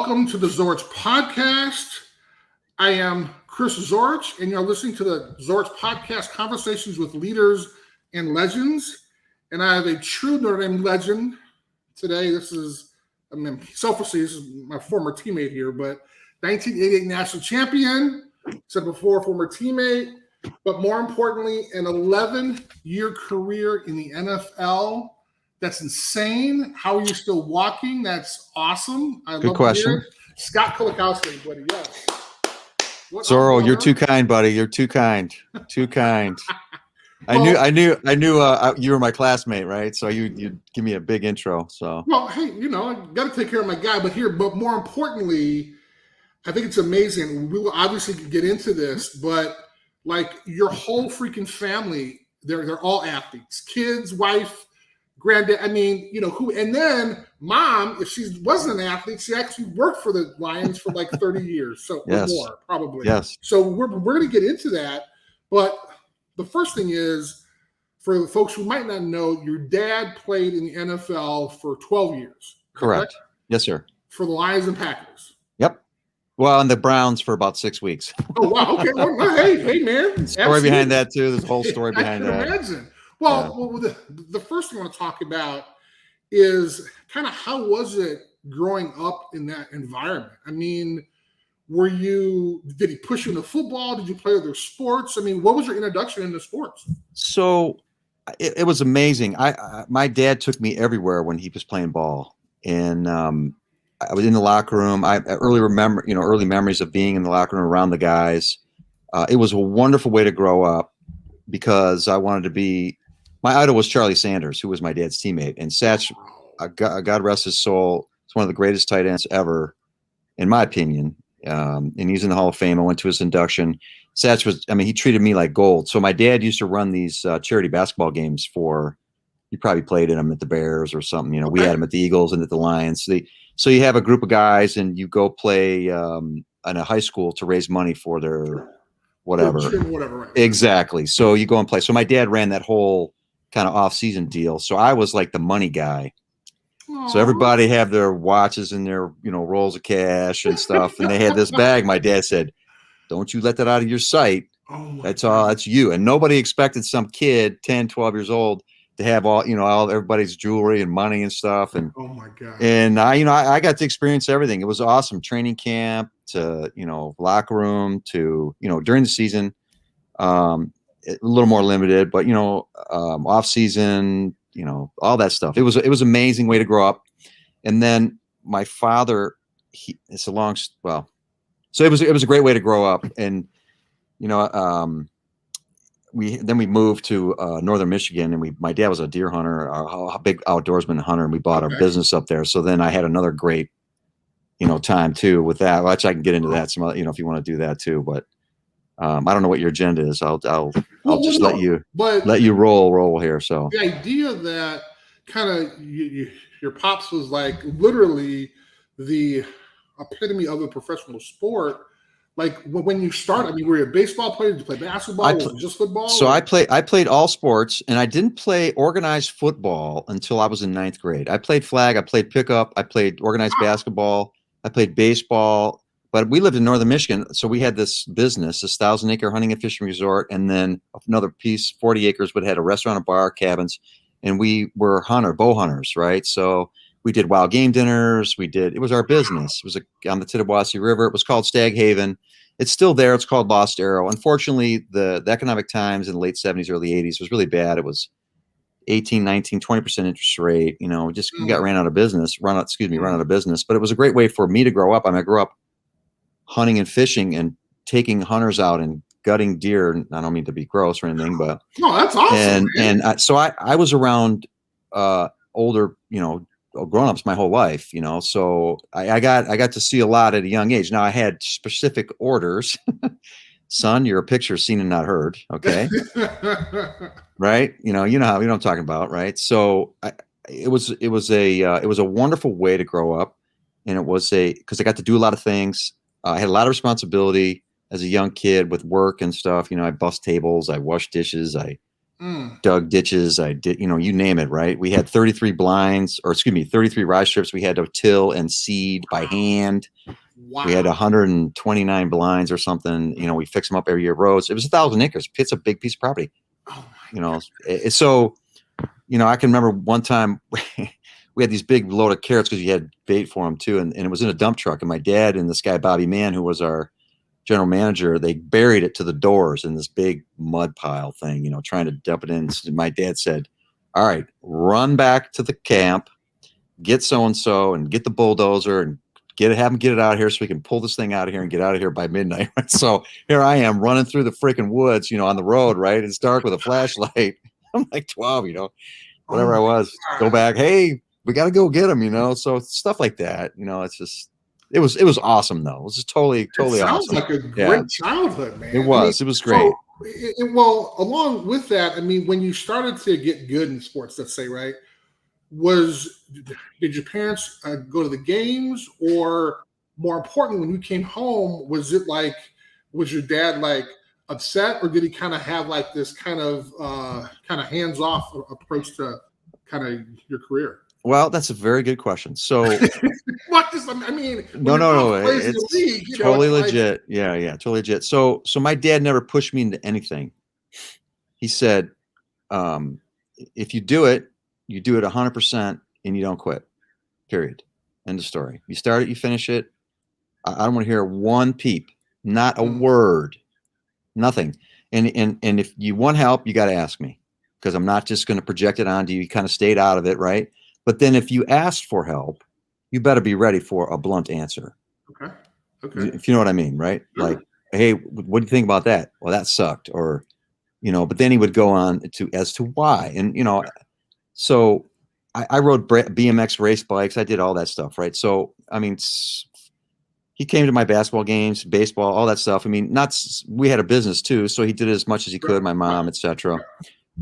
Welcome to the Zorich Podcast. I am Chris Zorich, and you're listening to the Zorich Podcast, Conversations with Leaders and Legends. And I have a true Notre Dame legend today. This is, selfishly, this is my former teammate here, but 1988 national champion, said before, former teammate, but more importantly, an 11-year career in the NFL. That's insane. How are you still walking? That's awesome. Good question. Scott Kowalkowski, buddy. Yes. Zorro, you're too kind, buddy. You're too kind. Too kind. I knew you were my classmate, right? So you give me a big intro. So well, hey, I got to take care of my guy, but more importantly, I think it's amazing. We will obviously get into this, but like your whole freaking family, they're all athletes, kids, wife, granddad. I mean, who? And then mom, if she wasn't an athlete, she actually worked for the Lions for like 30 years, so yes. Or more probably. Yes. So we're going to get into that, but the first thing is, for the folks who might not know, your dad played in the NFL for 12 years. Correct? Yes, sir. For the Lions and Packers. Yep. Well, and the Browns for about 6 weeks. Oh, wow. Okay. Well, hey, man. Story behind that, too. There's a whole story behind that. I can imagine. Well, the first thing I want to talk about is kind of how was it growing up in that environment? I mean, did he push you into football? Did you play other sports? I mean, what was your introduction into sports? So it was amazing. My dad took me everywhere when he was playing ball. And I was in the locker room. I early memories of being in the locker room around the guys. It was a wonderful way to grow up because I wanted to be. My idol was Charlie Sanders, who was my dad's teammate, and Satch, God rest his soul, is one of the greatest tight ends ever, in my opinion. And he's in the Hall of Fame. I went to his induction. Satch he treated me like gold. So my dad used to run these charity basketball games you probably played in them at the Bears or something. We had them at the Eagles and at the Lions. So you have a group of guys and you go play in a high school to raise money for their whatever. Right. Exactly. So you go and play. So my dad ran that whole kind of off-season deal. So I was like the money guy. Aww. So everybody have their watches and their, rolls of cash and stuff. And they had this bag. My dad said, "Don't you let that out of your sight. That's all. That's you." And nobody expected some kid, 10, 12 years old, to have all everybody's jewelry and money and stuff. And oh my God. And I got to experience everything. It was awesome. Training camp to, locker room to, during the season, a little more limited, but off season, all that stuff. It was amazing way to grow up. And then my father, so it was a great way to grow up. And, we moved to northern Michigan, and my dad was a deer hunter, a big outdoorsman hunter, and we bought our business up there. So then I had another great, time too with that. Which I can get into that some, if you want to do that too. But I don't know what your agenda is. I'll just let you roll here. So the idea that kind of your pops was like literally the epitome of a professional sport. Like when you start, were you a baseball player? Did you play basketball? Was it just football? So I played all sports, and I didn't play organized football until I was in 9th grade. I played flag, I played pickup, I played organized basketball, I played baseball. But we lived in northern Michigan, so we had this business, this 1,000-acre hunting and fishing resort, and then another piece, 40 acres, would had a restaurant, a bar, cabins, and we were bow hunters, right? So we did wild game dinners. It was our business. It was on the Tittabawassee River. It was called Stag Haven. It's still there. It's called Lost Arrow. Unfortunately, the economic times in the late 70s, early 80s was really bad. It was 18, 19, 20% interest rate. We got run out of business. But it was a great way for me to grow up. I grew up hunting and fishing and taking hunters out and gutting deer. I don't mean to be gross or anything, but no, that's awesome. So I was around older, grown-ups my whole life, so I got to see a lot at a young age. Now I had specific orders. Son, you're a picture seen and not heard. Okay. Right. You know what I'm talking about. Right. So it was a wonderful way to grow up. And it was because I got to do a lot of things. I had a lot of responsibility as a young kid with work and stuff. I bust tables, I wash dishes, I dug ditches. I did, you name it, right? We had 33 blinds, 33 rye strips. We had to till and seed by hand. Wow. We had 129 blinds or something. We fix them up every year. Rows. It was 1,000 acres. It's a big piece of property. Oh so, I can remember one time we had these big loaded carrots because you had bait for them too. And it was in a dump truck. And my dad and this guy, Bobby Mann, who was our general manager, they buried it to the doors in this big mud pile thing, trying to dump it in. And my dad said, all right, run back to the camp, get so-and-so and get the bulldozer and have them get it out of here so we can pull this thing out of here and get out of here by midnight. So here I am running through the freaking woods, on the road, right? It's dark with a flashlight. I'm like 12, whatever I was. Go back. Hey, we got to go get them, So stuff like that, it's just, it was awesome though. It was just totally awesome. Sounds like a great childhood, man. It was great. So, well, along with that, when you started to get good in sports, let's say, right, did your parents go to the games, or more importantly, when you came home, was your dad like upset, or did he kind of have like this kind of hands-off approach to kind of your career? Well, that's a very good question. So, no, it's totally legit. Yeah, totally legit. So my dad never pushed me into anything. He said, if you do it 100% and you don't quit. Period. End of story. You start it, you finish it. I don't want to hear one peep, not a word, nothing. And if you want help, you got to ask me, because I'm not just going to project it onto you. You kind of stayed out of it, right? But then if you asked for help, you better be ready for a blunt answer. Okay. If you know what I mean, right? Sure. Like, hey, what do you think about that? Well, that sucked. Or, but then he would go on as to why. And, so I rode BMX race bikes. I did all that stuff, right? So, he came to my basketball games, baseball, all that stuff. We had a business too, so he did as much as he could, my mom, etc.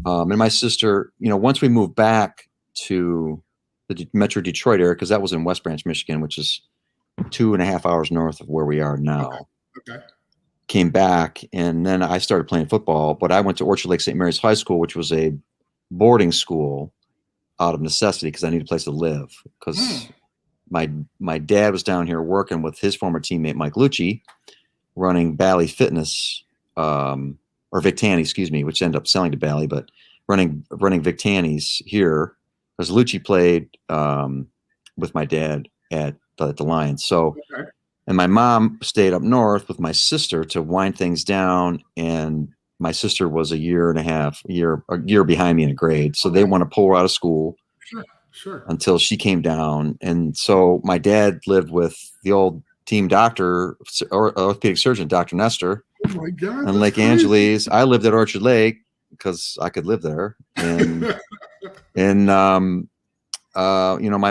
And my sister, once we moved back to the Metro Detroit area, because that was in West Branch, Michigan, which is 2.5 hours north of where we are now. Okay. Came back, and then I started playing football, but I went to Orchard Lake St. Mary's High School, which was a boarding school out of necessity because I needed a place to live, because my dad was down here working with his former teammate Mike Lucci, running Bally Fitness, or Victani, excuse me, which ended up selling to Bally, but running Victani's here, because Lucci played with my dad at the Lions. So, and my mom stayed up north with my sister to wind things down, and my sister was a year behind me in a grade, so they want to pull her out of school. Sure. Until she came down. And so my dad lived with the old team doctor, or orthopedic surgeon, Dr. Nestor, oh my God, and Lake Angeles. I lived at Orchard Lake because I could live there. And my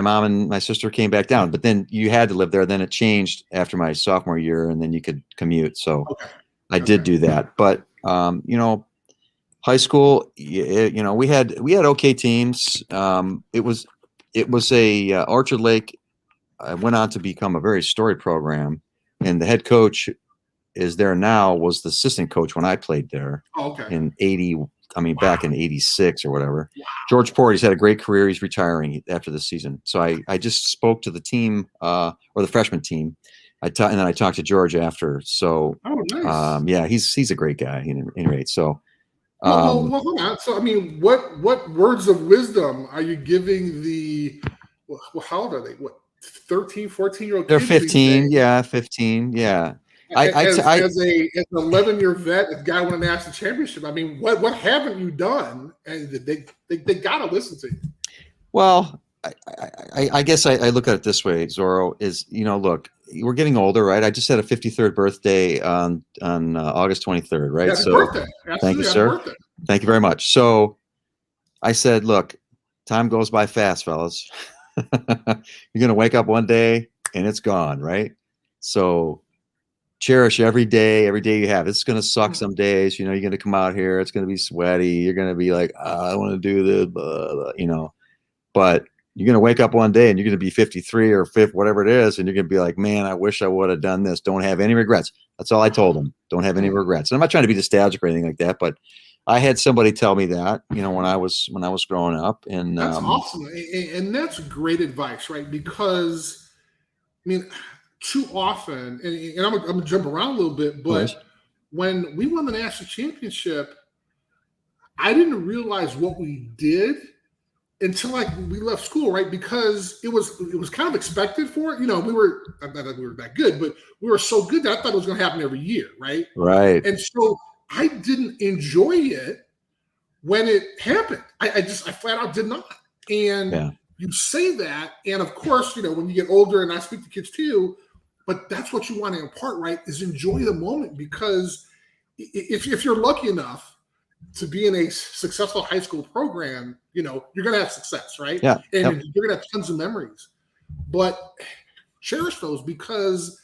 mom and my sister came back down, but then you had to live there. Then it changed after my sophomore year, and then you could commute. So I did do that. But high school, we had okay teams. It was a Orchard Lake. I went on to become a very storied program, and the head coach is there now, was the assistant coach when I played there in back in 86 or whatever. Wow. George Porty's had a great career. He's retiring after this season. So I just spoke to the team, or the freshman team. And then I talked to George after. So, nice. He's a great guy in any rate. So, well, hold on. So, what words of wisdom are you giving how old are they? What, 13, 14-year-old they're kids? 15. Yeah, 15. Yeah. As an 11-year vet, if guy won a national championship, what haven't you done? And they got to listen to you. Well, I guess I look at it this way, Zorro, is, look, we're getting older, right? I just had a 53rd birthday on August 23rd, right? Happy birthday. Thank you, sir. Thank you very much. So I said, look, time goes by fast, fellas. You're going to wake up one day and it's gone, right? So cherish every day you have. It's going to suck some days. You're going to come out here. It's going to be sweaty. You're going to be like, I want to do this, but you're going to wake up one day and you're going to be 53 or 50, whatever it is. And you're going to be like, man, I wish I would have done this. Don't have any regrets. That's all I told them. Don't have any regrets. And I'm not trying to be nostalgic or anything like that, but I had somebody tell me that, when I was growing up, and That's awesome, and that's great advice, right? Because I mean, too often, and I'm gonna jump around a little bit, but when we won the national championship, I didn't realize what we did until like we left school, right? Because it was kind of expected for it. We were not that we were that good, but we were so good that I thought it was going to happen every year, right? Right. And so I didn't enjoy it when it happened. I flat out did not. And you say that, and of course, when you get older, and I speak to kids too, but that's what you want to impart, right? Is enjoy the moment, because if you're lucky enough to be in a successful high school program, you're going to have success, right? Yeah. And you're going to have tons of memories. But cherish those, because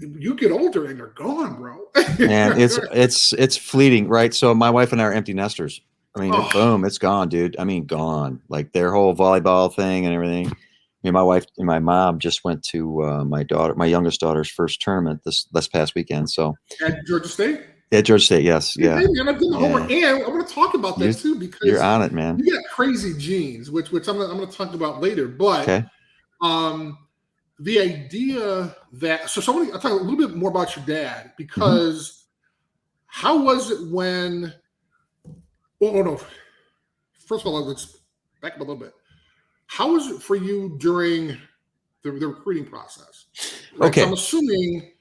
you get older and they're gone, bro. And it's fleeting, right? So my wife and I are empty nesters. I mean, boom, it's gone, dude. I mean, gone. Like their whole volleyball thing and everything. My wife and my mom just went to my youngest daughter's first tournament this past weekend. So at Georgia State. At Georgia State, yes, yeah. Hey, man, I've done the homework, and I want to talk about that too, because you're on it, man. You got crazy genes, which I'm going to talk about later. But the idea that I'll talk a little bit more about your dad, because how was it when? Oh no! First of all, let's back up a little bit. How was it for you during the recruiting process? Right? Okay, so I'm assuming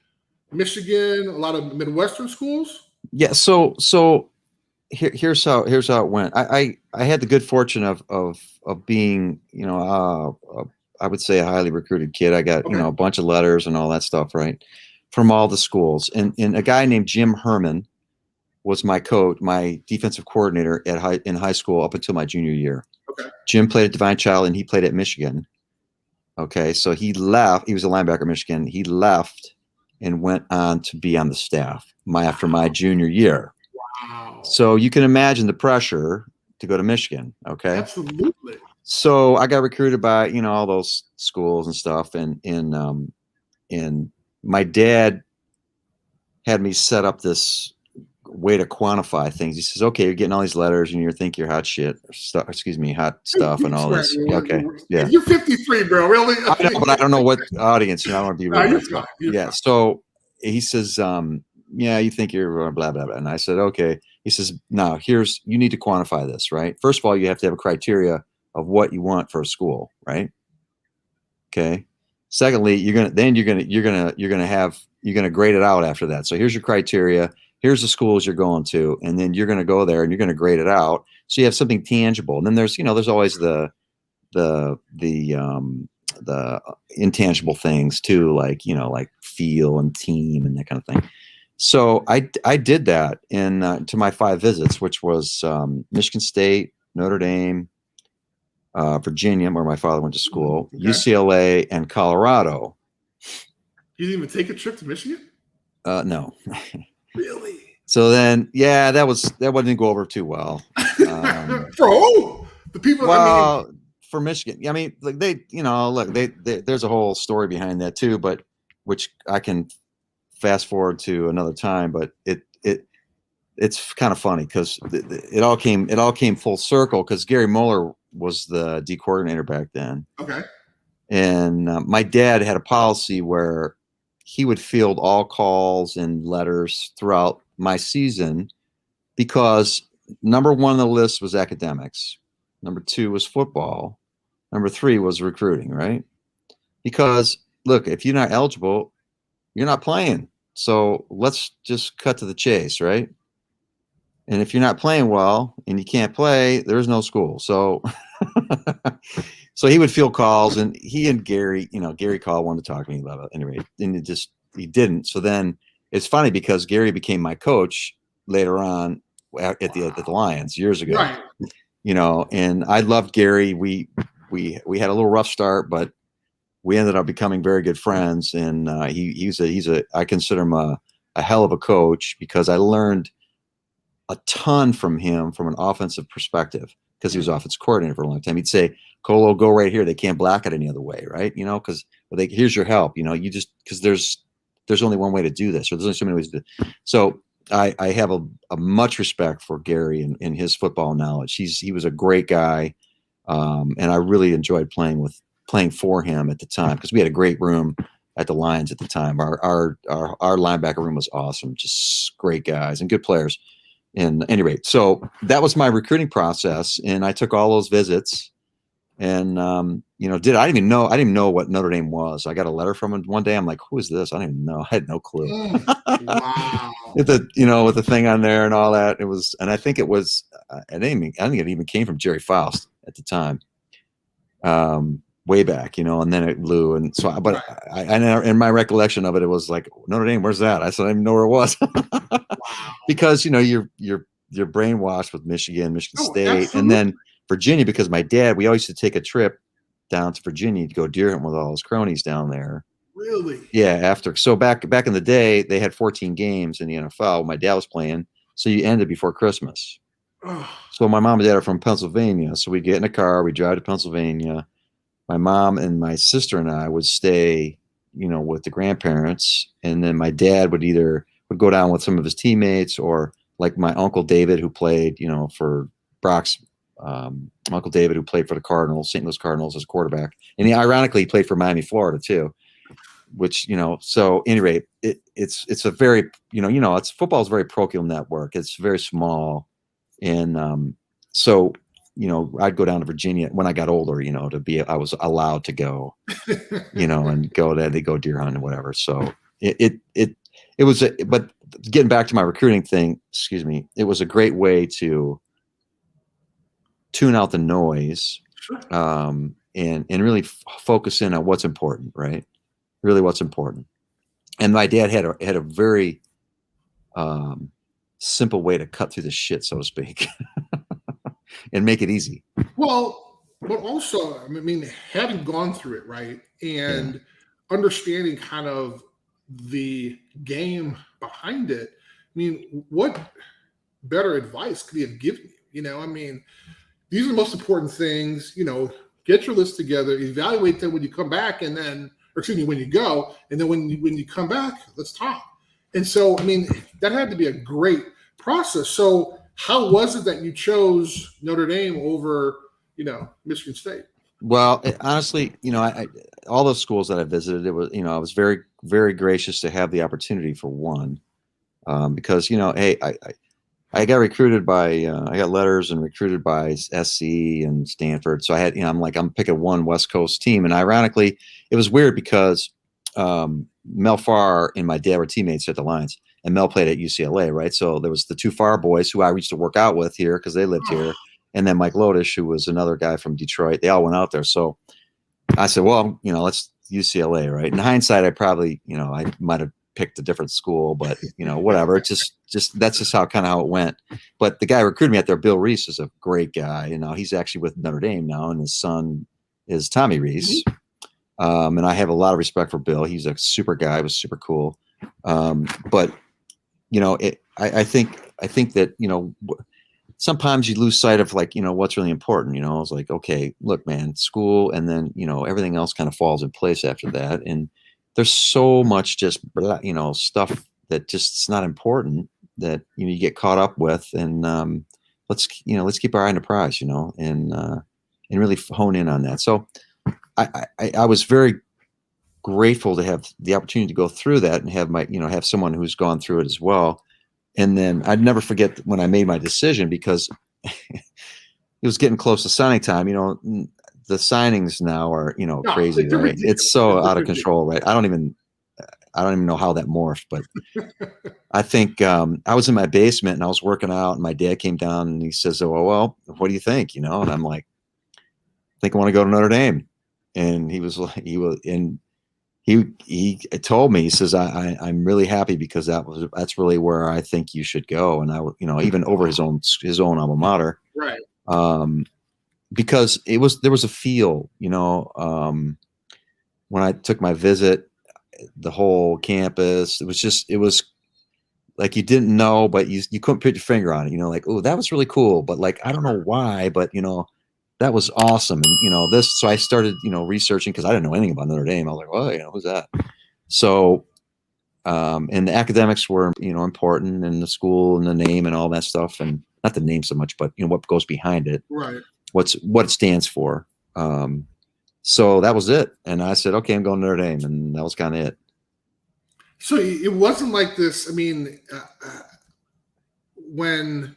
Michigan, a lot of Midwestern schools. Yeah. So here's how it went. I had the good fortune of being, I would say a highly recruited kid. I got, a bunch of letters and all that stuff, right, from all the schools. And a guy named Jim Herman was my coach, my defensive coordinator in high school up until my junior year. Okay. Jim played at Divine Child and he played at Michigan. Okay. So he left. He was a linebacker at Michigan. He left and went on to be on the staff after my junior year. Wow. So you can imagine the pressure to go to Michigan. Okay. Absolutely. So I got recruited by, all those schools and stuff. And my dad had me set up this way to quantify things. He says, okay, you're getting all these letters and you're thinking you're hot stuff and all this. Okay. Yeah. You're 53, bro. Really? I know, but I don't know what audience, I don't want to be rude. You're fine. So he says, you think you're blah, blah, blah. And I said, okay. He says, now you need to quantify this, right? First of all, you have to have a criteria of what you want for a school, right? Okay. Secondly, you're going to grade it out after that. So here's your criteria. Here's the schools you're going to, and then you're going to go there and you're going to grade it out. So you have something tangible. And then there's always the intangible things too, like feel and team and that kind of thing. So I did that to my 5 visits, which was Michigan State, Notre Dame, Virginia, where my father went to school, UCLA, and Colorado. You didn't even take a trip to Michigan? No. Really? So then, that didn't go over too well. Bro, the people. Well, for Michigan, there's a whole story behind that too, but which I can fast forward to another time. But it's kind of funny because it all came full circle because Gary Mueller was the D coordinator back then. Okay. And my dad had a policy where he would field all calls and letters throughout my season because number 1 on the list was academics. Number 2 was football. Number 3 was recruiting, right? Because look, if you're not eligible, you're not playing. So let's just cut to the chase, right? And if you're not playing well and you can't play, there's no school. So so he would field calls, and he and Gary, Gary called, wanted to talk to me about it anyway, and he didn't. So then it's funny because Gary became my coach later on at the Lions years ago. Right. And I loved Gary. We had a little rough start, but we ended up becoming very good friends. And I consider him a hell of a coach because I learned a ton from him from an offensive perspective because he was offensive coordinator for a long time. He'd say, Colo, go right here. They can't block it any other way, right? Because here's your help. You just because there's only one way to do this, or there's only so many ways to do it. So I have a much respect for Gary and his football knowledge. He was a great guy, and I really enjoyed playing for him at the time because we had a great room at the Lions at the time. Our linebacker room was awesome, just great guys and good players. And at any rate, so that was my recruiting process, and I took all those visits. And I didn't even know what Notre Dame was. I got a letter from him one day. I'm like, who is this? I didn't even know. I had no clue. Wow. with the thing on there and all that. It was, and I think it was, I think it even came from Jerry Faust at the time, way back, and then it blew. And so, but I in my recollection of it, it was like, Notre Dame, where's that? I said, I didn't even know where it was. Because, you're brainwashed with Michigan State, absolutely. And then Virginia, because my dad, we always used to take a trip down to Virginia to go deer hunt with all his cronies down there. Really? Yeah. So back in the day, they had 14 games in the NFL. My dad was playing, so you ended before Christmas. So my mom and dad are from Pennsylvania, so we get in a car, we drive to Pennsylvania. My mom and my sister and I would stay, with the grandparents, and then my dad would go down with some of his teammates, or like my uncle David, who played, for Brock's. Uncle David, who played for the Cardinals, St. Louis Cardinals as a quarterback. And he ironically played for Miami, Florida too, which, so anyway, it's a very, it's football is a very parochial network. It's very small. And, so, I'd go down to Virginia when I got older, I was allowed to go, and go there, they go deer hunt and whatever. So it was, but getting back to my recruiting thing, it was a great way to tune out the noise, and really focus in on what's important, right? Really what's important. And my dad had a very simple way to cut through the shit, so to speak, and make it easy. Well, but also, I mean, having gone through it, right, and understanding kind of the game behind it, I mean, what better advice could he have given you? I mean, these are the most important things, get your list together, evaluate them when you come back, and then, when you go, and then when you come back, let's talk. And so, I mean, that had to be a great process. So how was it that you chose Notre Dame over, Michigan State? Well, honestly, all those schools that I visited, it was, I was very, very gracious to have the opportunity for one, because, hey, I got recruited by, I got letters and recruited by SC and Stanford. So I had, I'm picking one West Coast team. And ironically, it was weird because Mel Farr and my dad were teammates at the Lions, and Mel played at UCLA, right? So there was the two Farr boys who I used to work out with here because they lived here. And then Mike Lotish, who was another guy from Detroit. They all went out there. So I said, well, let's UCLA, right? In hindsight, I probably, I might have picked a different school, but whatever. It's just that's just how it went. But the guy who recruited me out there, Bill Reese, is a great guy. He's actually with Notre Dame now, and his son is Tommy Reese. And I have a lot of respect for Bill. He's a super guy. He was super cool. But I think that sometimes you lose sight of what's really important. It's like, okay, look, man, school, and then everything else kind of falls in place after that. And there's so much just stuff that just it's not important that you get caught up with, and let's keep our eye on the prize, and really hone in on that. So I was very grateful to have the opportunity to go through that and have have someone who's gone through it as well. And then I'd never forget when I made my decision, because it was getting close to signing time. The signings now are, crazy, right? It's so out of control, right? I don't even know how that morphed, but I think I was in my basement and I was working out, and my dad came down and he says, "Oh, well, what do you think?" And I'm like, "I think I want to go to Notre Dame." And he told me, he says, I'm really happy because that's really where I think you should go. And even over his own alma mater, right. Because there was a feel, when I took my visit, the whole campus, it was like, you didn't know, but you couldn't put your finger on it, like, oh, that was really cool. But I don't know why, but that was awesome. And so I started, researching, because I didn't know anything about Notre Dame. I was like, well, who's that? So And the academics were, important in the school and the name and all that stuff, and not the name so much, but what goes behind it, right? What it stands for. So that was it. And I said, okay, I'm going to Notre Dame, and that was kind of it. So it wasn't like this. I mean, when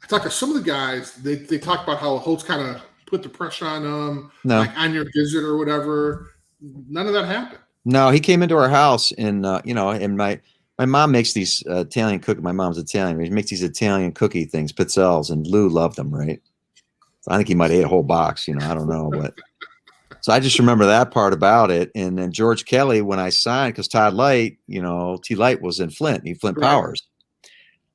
I talk to some of the guys, they talk about how Holtz kind of put the pressure on them, like on your visit or whatever. None of that happened. No, he came into our house, and and my mom makes these Italian cookies. My mom's Italian. He makes these Italian cookie things, pizzelles, and Lou loved them, right? So I think he might have ate a whole box. I don't know, but so I just remember that part about it. And then George Kelly, when I signed, because Todd Light, T. Light was in Flint. He Flint Powers.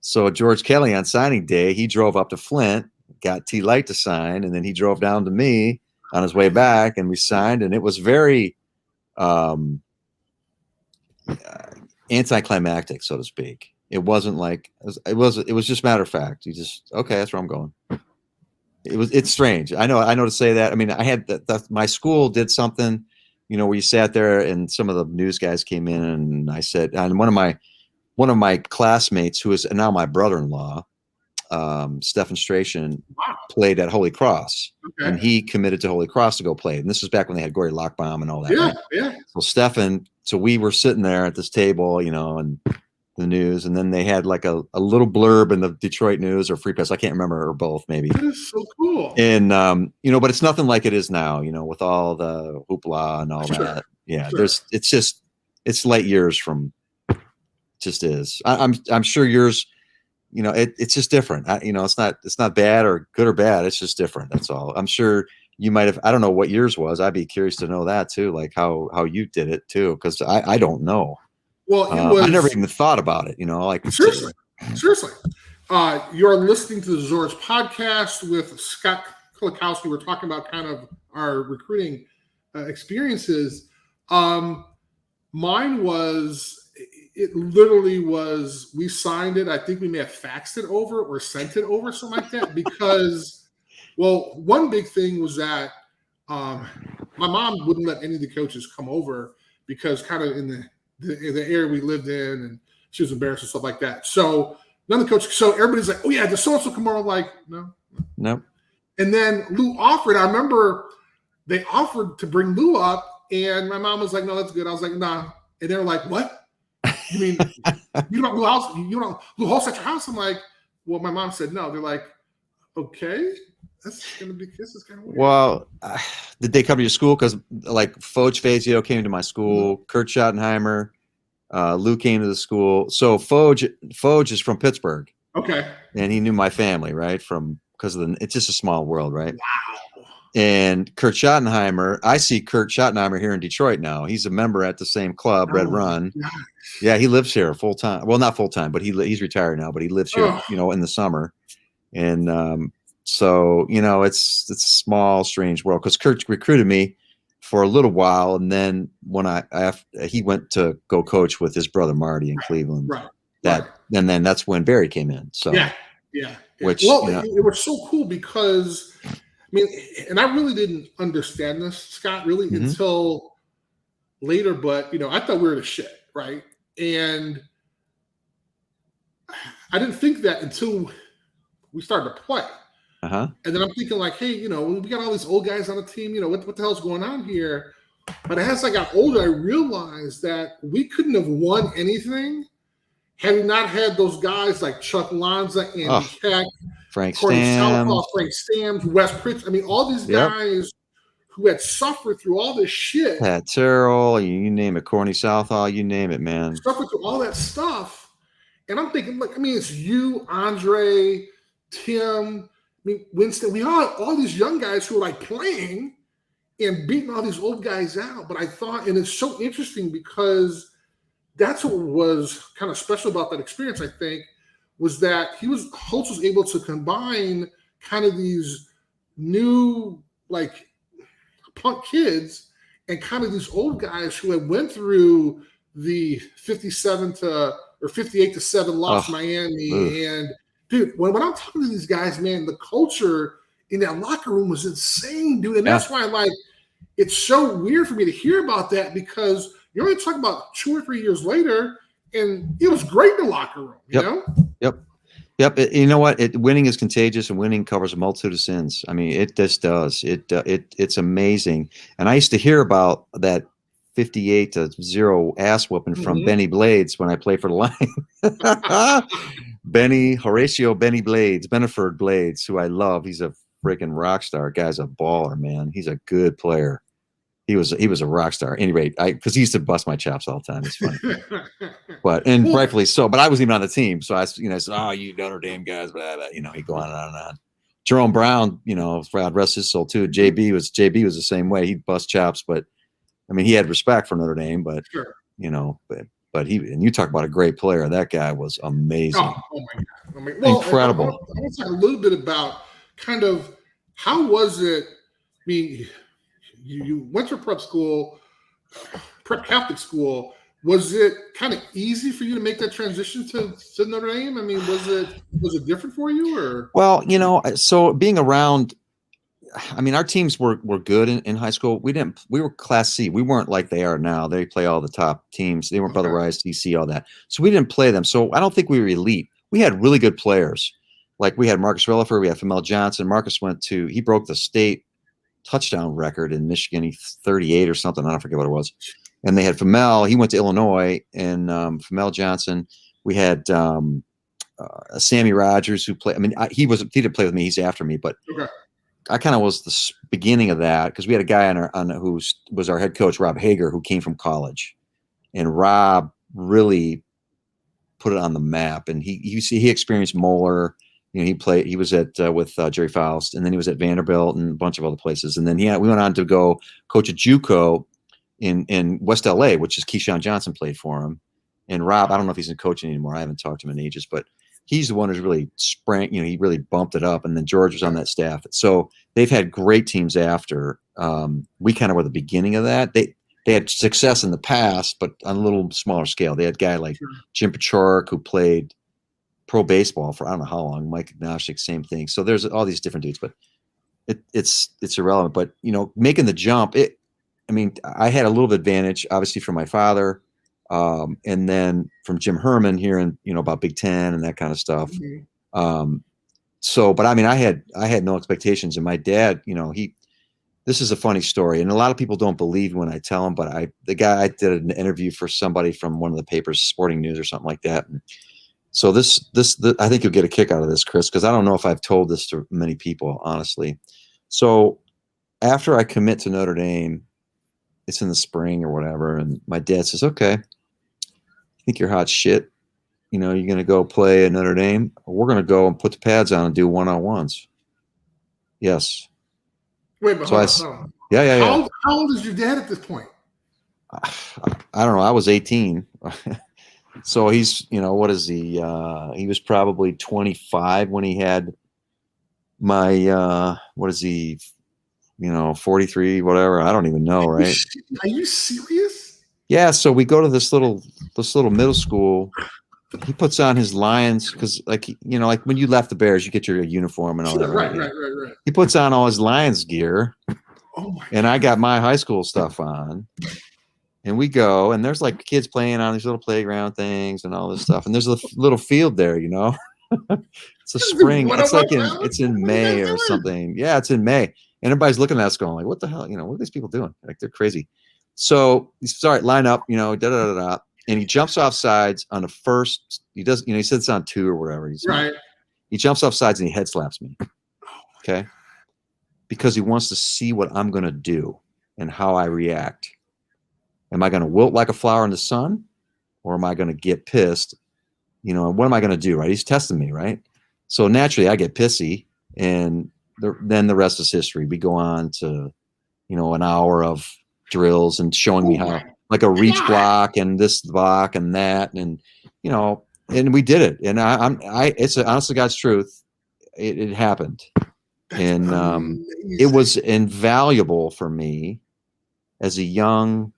So George Kelly on signing day, he drove up to Flint, got T. Light to sign, and then he drove down to me on his way back, and we signed. And it was very anticlimactic, so to speak. It wasn't like it was just matter of fact. You just, okay, that's where I'm going. It's strange. I know to say that. I mean, I had my school did something, where you sat there and some of the news guys came in, and I said, and one of my classmates, who is now my brother-in-law, Stephen Strachan, played at Holy Cross, and he committed to Holy Cross to go play. And this was back when they had Gory Lockbaum and all that. Yeah. So Stephen, we were sitting there at this table, and the news, and then they had like a little blurb in the Detroit News or Free Press. I can't remember, or both maybe. That is so cool. And but it's nothing like it is now, with all the hoopla and all that. Yeah, it's light years from. Just is. I'm sure yours, it's just different. It's not bad or good or bad. It's just different. That's all. I'm sure you might have. I don't know what yours was. I'd be curious to know that too, like how you did it too, because I don't know. Well, I never even thought about it. Like seriously. You're listening to the Zorich Podcast with Scott Kowalkowski. We're talking about kind of our recruiting experiences. Mine was. It literally was, we signed it. I think we may have faxed it over or sent it over, something like that, because, one big thing was that my mom wouldn't let any of the coaches come over because kind of in the area we lived in, and she was embarrassed and stuff like that. So none of the coaches, so everybody's like, oh yeah, the so-and-so come over. I'm like, no. And then Lou offered, I remember they offered to bring Lou up, and my mom was like, no, that's good. I was like, nah. And they were like, what? You mean you don't Lou Holtz at your house? I'm like, well, my mom said no. They're like, okay, this is kind of weird. Well, did they come to your school? Because like Foge Fazio came to my school, Kurt Schottenheimer, Lou came to the school. So Foge is from Pittsburgh. Okay. And he knew my family, right? Because it's just a small world, right? Wow. And Kurt Schottenheimer, I see Kurt Schottenheimer here in Detroit now. He's a member at the same club, Red Run. Gosh. Yeah, he lives here full time. Well, not full time, but he's retired now. But he lives here, in the summer. And so it's a small, strange world. Because Kurt recruited me for a little while, and then when he went to go coach with his brother Marty in Cleveland. Right. And then that's when Barry came in. So yeah. Which it was so cool because. I mean, and I really didn't understand this, Scott, really until later. But, I thought we were the shit, right? And I didn't think that until we started to play. And then I'm thinking like, hey, we got all these old guys on the team. What the hell's going on here? But as I got older, I realized that we couldn't have won anything had we not had those guys like Chuck Lanza, Andy Keck, Frank Stams, Wes Pritch. I mean, all these guys who had suffered through all this shit. Pat Terrell, you name it, Corny Southall, you name it, man. Suffered through all that stuff. And I'm thinking, look, I mean, it's you, Andre, Tim, Winston. We all these young guys who are like playing and beating all these old guys out. But I thought, and it's so interesting because that's what was kind of special about that experience, I think, was that Holtz was able to combine kind of these new like punk kids and kind of these old guys who had went through the 58-7 loss Miami. And dude, when I'm talking to these guys, man, the culture in that locker room was insane, dude. And that's why like it's so weird for me to hear about that because You're only talking about 2 or 3 years later, and it was great in the locker room. You know? Yep. You know what? Winning is contagious, and winning covers a multitude of sins. I mean, it just does. It's amazing. And I used to hear about that 58-0 ass whooping from Benny Blades when I played for the Lions. Horatio Benny Blades, Beneford Blades, who I love. He's a freaking rock star. Guy's a baller, man. He's a good player. He was a rock star. At any rate, because he used to bust my chops all the time. It's funny, and rightfully so. But I wasn't even on the team, so I said, "Oh, you Notre Dame guys," blah, blah. He'd go on and on and on. Jerome Brown, God rest his soul too. JB was the same way. He'd bust chops, but I mean, he had respect for Notre Dame. But sure. But and you talk about a great player. That guy was amazing. Oh my God! Incredible. I want to talk a little bit about kind of how was it. I mean, you went to prep Catholic school. Was it kind of easy for you to make that transition to Notre Dame? I mean, was it different for you, or? Well, so being around, I mean, our teams were good in high school. We were Class C. We weren't like they are now. They play all the top teams. They weren't Brother Rice, DC, all that. So we didn't play them. So I don't think we were elite. We had really good players. Like we had Marcus Relaford, we had Famel Johnson. Marcus he broke the state touchdown record in Michigan. He's 38 or something. I don't forget what it was. And they had Famel. He went to Illinois. And Famel Johnson. We had Sammy Rogers, who played. I mean, he didn't play with me. He's after me, but I kind of was the beginning of that because we had a guy who was our head coach, Rob Hager, who came from college, and Rob really put it on the map. And he experienced Moeller. He was with Jerry Faust, and then he was at Vanderbilt and a bunch of other places. And then we went on to go coach at JUCO in West LA, which is Keyshawn Johnson played for him. And Rob, I don't know if he's in coaching anymore. I haven't talked to him in ages, but he's the one who's really he really bumped it up. And then George was on that staff. So they've had great teams after. We kind of were the beginning of that. They had success in the past, but on a little smaller scale. They had a guy like Jim Pachork, who played pro baseball for I don't know how long. Mike Agnostic, same thing. So there's all these different dudes, but it's irrelevant. But making the jump, I had a little bit of advantage, obviously, from my father, and then from Jim Herman hearing about Big Ten and that kind of stuff. But I mean, I had no expectations, and my dad, this is a funny story, and a lot of people don't believe when I tell them, but I did an interview for somebody from one of the papers, Sporting News or something like that. And so this I think you'll get a kick out of this, Chris, because I don't know if I've told this to many people, honestly. So after I commit to Notre Dame, it's in the spring or whatever, and my dad says, "Okay, I think you're hot shit. You're going to go play at Notre Dame. We're going to go and put the pads on and do one-on-ones." Yes. Wait, but so hold on. Yeah. How old is your dad at this point? I don't know. I was 18. So he's, what is he? He was probably 25 when he had my, what is he? 43, whatever. I don't even know. Right. Are you serious? Yeah. So we go to this little middle school. He puts on his Lions because, like when you left the Bears, you get your uniform and all that. Right. He puts on all his Lions gear. Oh my! And I got my high school stuff on, and we go, and there's like kids playing on these little playground things and all this stuff, and there's a little field there, It's a spring. It's in May or something. Yeah, it's in May, and everybody's looking at us going like, "What the hell? What are these people doing? Like they're crazy." So he says, "All right, line up, da da da da." And he jumps off sides on the first. He does, he said it's on 2 or whatever. He jumps off sides and he head slaps me. Okay. Because he wants to see what I'm going to do and how I react. Am I going to wilt like a flower in the sun, or am I going to get pissed? And what am I going to do? Right. He's testing me. Right. So naturally I get pissy, and then the rest is history. We go on to, an hour of drills and showing me how, like a reach block and this block and that, and and we did it. And it's honest to God's truth. It happened, and it was invaluable for me as a young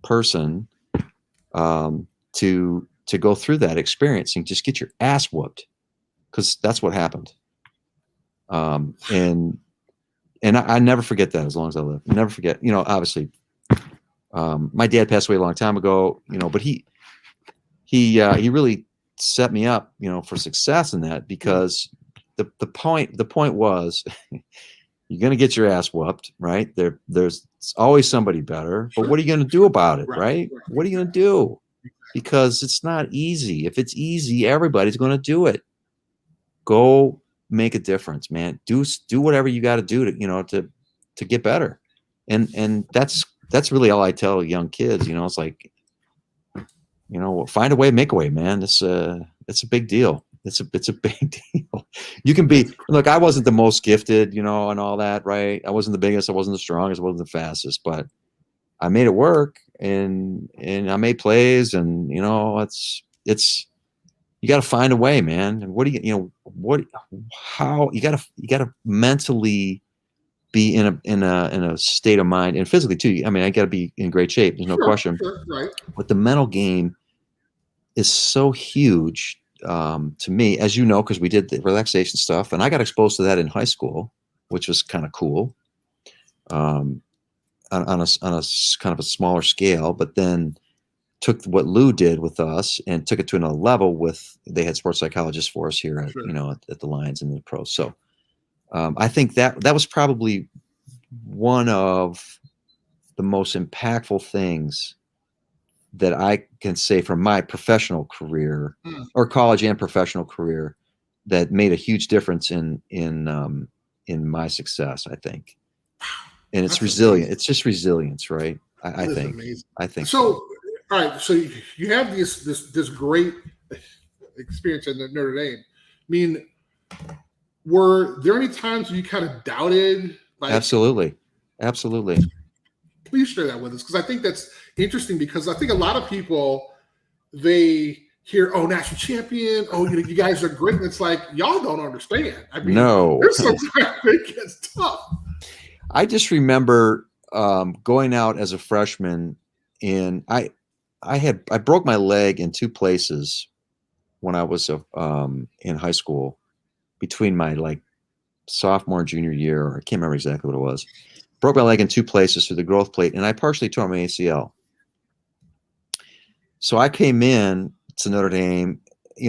person to go through that experience and just get your ass whooped, because that's what happened. And I never forget that as long as I live. Never forget. Obviously. My dad passed away a long time ago, but he really set me up, for success in that, because the point was you're going to get your ass whooped, right? There's always somebody better, but what are you going to do about it, right? What are you going to do? Because it's not easy. If it's easy, everybody's going to do it. Go make a difference, man. Do whatever you got to do to get better. And that's really all I tell young kids, it's like, find a way, make a way, man. It's a big deal. It's a big deal. You can be, look, I wasn't the most gifted, and all that, right? I wasn't the biggest, I wasn't the strongest, I wasn't the fastest, but I made it work, and I made plays, and it's you got to find a way, man. And how you got to mentally be in a state of mind, and physically too. I mean, I got to be in great shape. There's no question. Sure, right. But the mental game is so huge to me, as you know, because we did the relaxation stuff, and I got exposed to that in high school, which was kind of cool, on a kind of a smaller scale. But then took what Lou did with us and took it to another level. They had sports psychologists for us here at at the Lions and the pros. So I think that was probably one of the most impactful things that I can say from my professional career, or college and professional career, that made a huge difference in my success, I think. And it's resilient. Amazing. It's just resilience, right? I think. Amazing. I think so. All right. So you have this great experience at Notre Dame. I mean, were there any times you kind of doubted? Absolutely. Please share that with us, because I think that's interesting, because I think a lot of people, they hear, oh, national champion, oh, you guys are great. And it's like, y'all don't understand. I mean, no. There's sometimes it gets tough. I just remember going out as a freshman, and I broke my leg in two places when I was in high school, between my sophomore and junior year, or I can't remember exactly what it was. Broke my leg in two places through the growth plate, and I partially tore my ACL. So I came in to Notre Dame.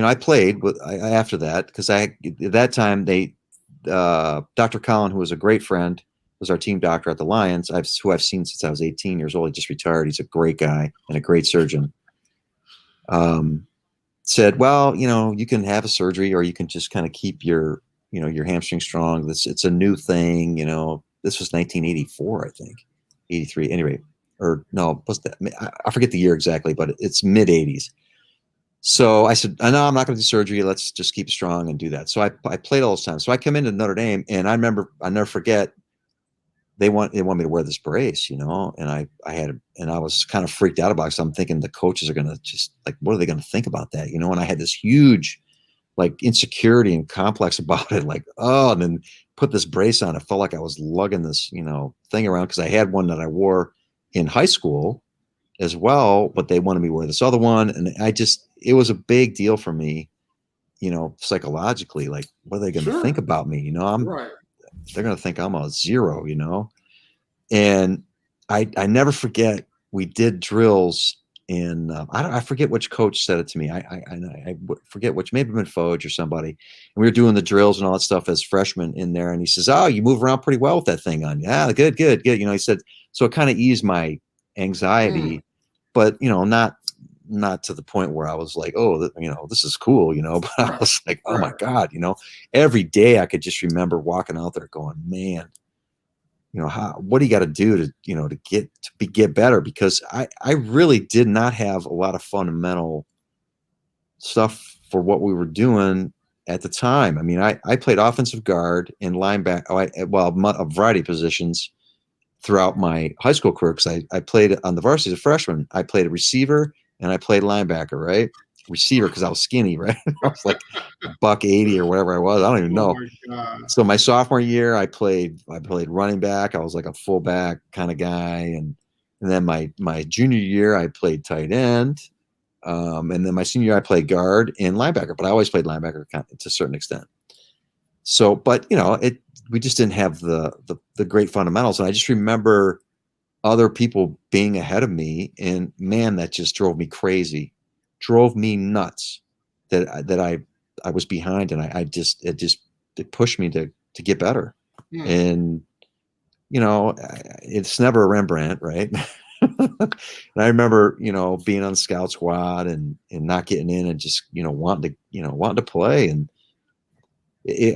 I played after that, because at that time Dr. Collin, who was a great friend, was our team doctor at the Lions, who I've seen since I was 18 years old. He just retired. He's a great guy and a great surgeon. Said, well, you can have a surgery, or you can just kind of keep your hamstring strong. It's a new thing. This was 1984, I think, 83. Anyway, or no, what's that? I forget the year exactly, but it's mid 80s. So I said, no, I'm not going to do surgery. Let's just keep strong and do that. So I played all those times. So I come into Notre Dame, and I remember, I'll never forget, they want me to wear this brace, and I was kind of freaked out about it, because I'm thinking the coaches are going to just what are they going to think about that? And I had this huge insecurity and complex about it, and then put this brace on. It felt like I was lugging this, thing around, because I had one that I wore in high school as well, but they wanted me to wear this other one. And it was a big deal for me, psychologically, what are they going to think about me? They're going to think I'm a zero, and I never forget, we did drills, and I forget which coach said it to me. I forget which, maybe been Foge or somebody. And we were doing the drills and all that stuff as freshmen in there. And he says, oh, you move around pretty well with that thing on. Yeah, good. He said, so it kind of eased my anxiety, but not to the point where I was like, oh, this is cool, but I was like, oh my God, every day I could just remember walking out there going, man, what do you got to do to get better? Because I really did not have a lot of fundamental stuff for what we were doing at the time. I mean, I played offensive guard and linebacker, a variety of positions throughout my high school career, because I played on the varsity as a freshman. I played a receiver and I played linebacker, right? Receiver, because I was skinny, right? I was like $180 or whatever I was. I don't even know. So my sophomore year, I played running back. I was like a fullback kind of guy, and then my junior year, I played tight end, and then my senior year, I played guard and linebacker. But I always played linebacker to a certain extent. So, but we just didn't have the great fundamentals, and I just remember other people being ahead of me, and man, that just drove me crazy, drove me nuts that I was behind, and it pushed me to get better. And it's never a Rembrandt, right? And I remember, being on the scout squad and not getting in and just, wanting to play. And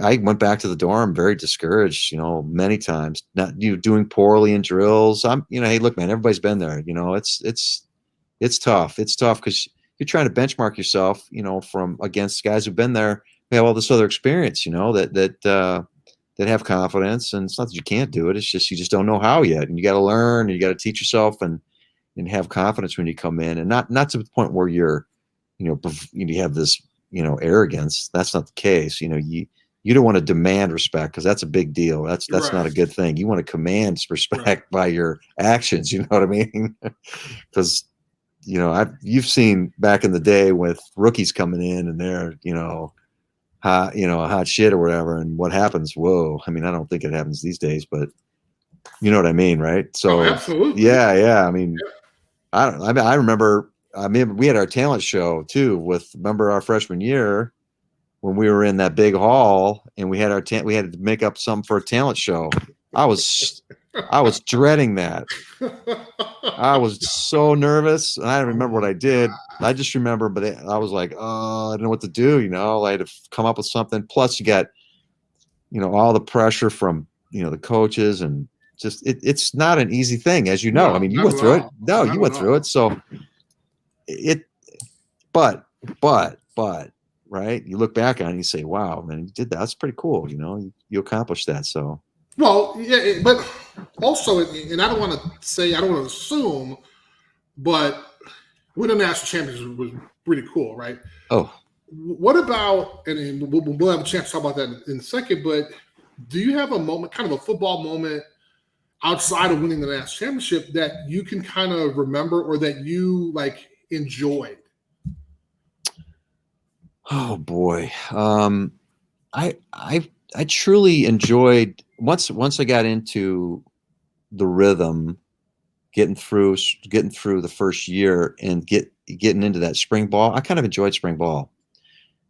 I went back to the dorm very discouraged, many times, not doing poorly in drills. Hey, look, man, everybody's been there. It's tough. It's tough because you're trying to benchmark yourself, from against guys who've been there, who have all this other experience, that have confidence. And it's not that you can't do it. It's just, you just don't know how yet. And you got to learn, and you got to teach yourself and have confidence when you come in, and not to the point where you're, you have this, arrogance. That's not the case. You don't want to demand respect, because that's a big deal. That's Right. not a good thing. You want to command respect by your actions. You know what I mean? Because, you've seen back in the day with rookies coming in and they're, hot shit or whatever. And what happens? Whoa. I mean, I don't think it happens these days, but you know what I mean? Right. So absolutely. Yeah. I mean, I remember, we had our talent show too remember our freshman year when we were in that big hall and we had we had to make up some for a talent show. I was dreading that. I was so nervous, and I don't remember what I did. I just remember, but I was like, oh, I don't know what to do. I had to come up with something. Plus you got, all the pressure from, the coaches, and just, it's not an easy thing, as you know. No, I mean, you went through it. No, you went through it. So but right, you look back on it and you say, wow, man, you did that. That's pretty cool. You accomplished that. So, well, yeah, but also, and I don't want to assume, but winning the national championship was pretty cool, right? Oh, what about, and we'll have a chance to talk about that in a second, but do you have a moment, kind of a football moment outside of winning the national championship, that you can kind of remember or that you enjoyed? Oh boy. I truly enjoyed once I got into the rhythm, getting through the first year and getting into that spring ball. I kind of enjoyed spring ball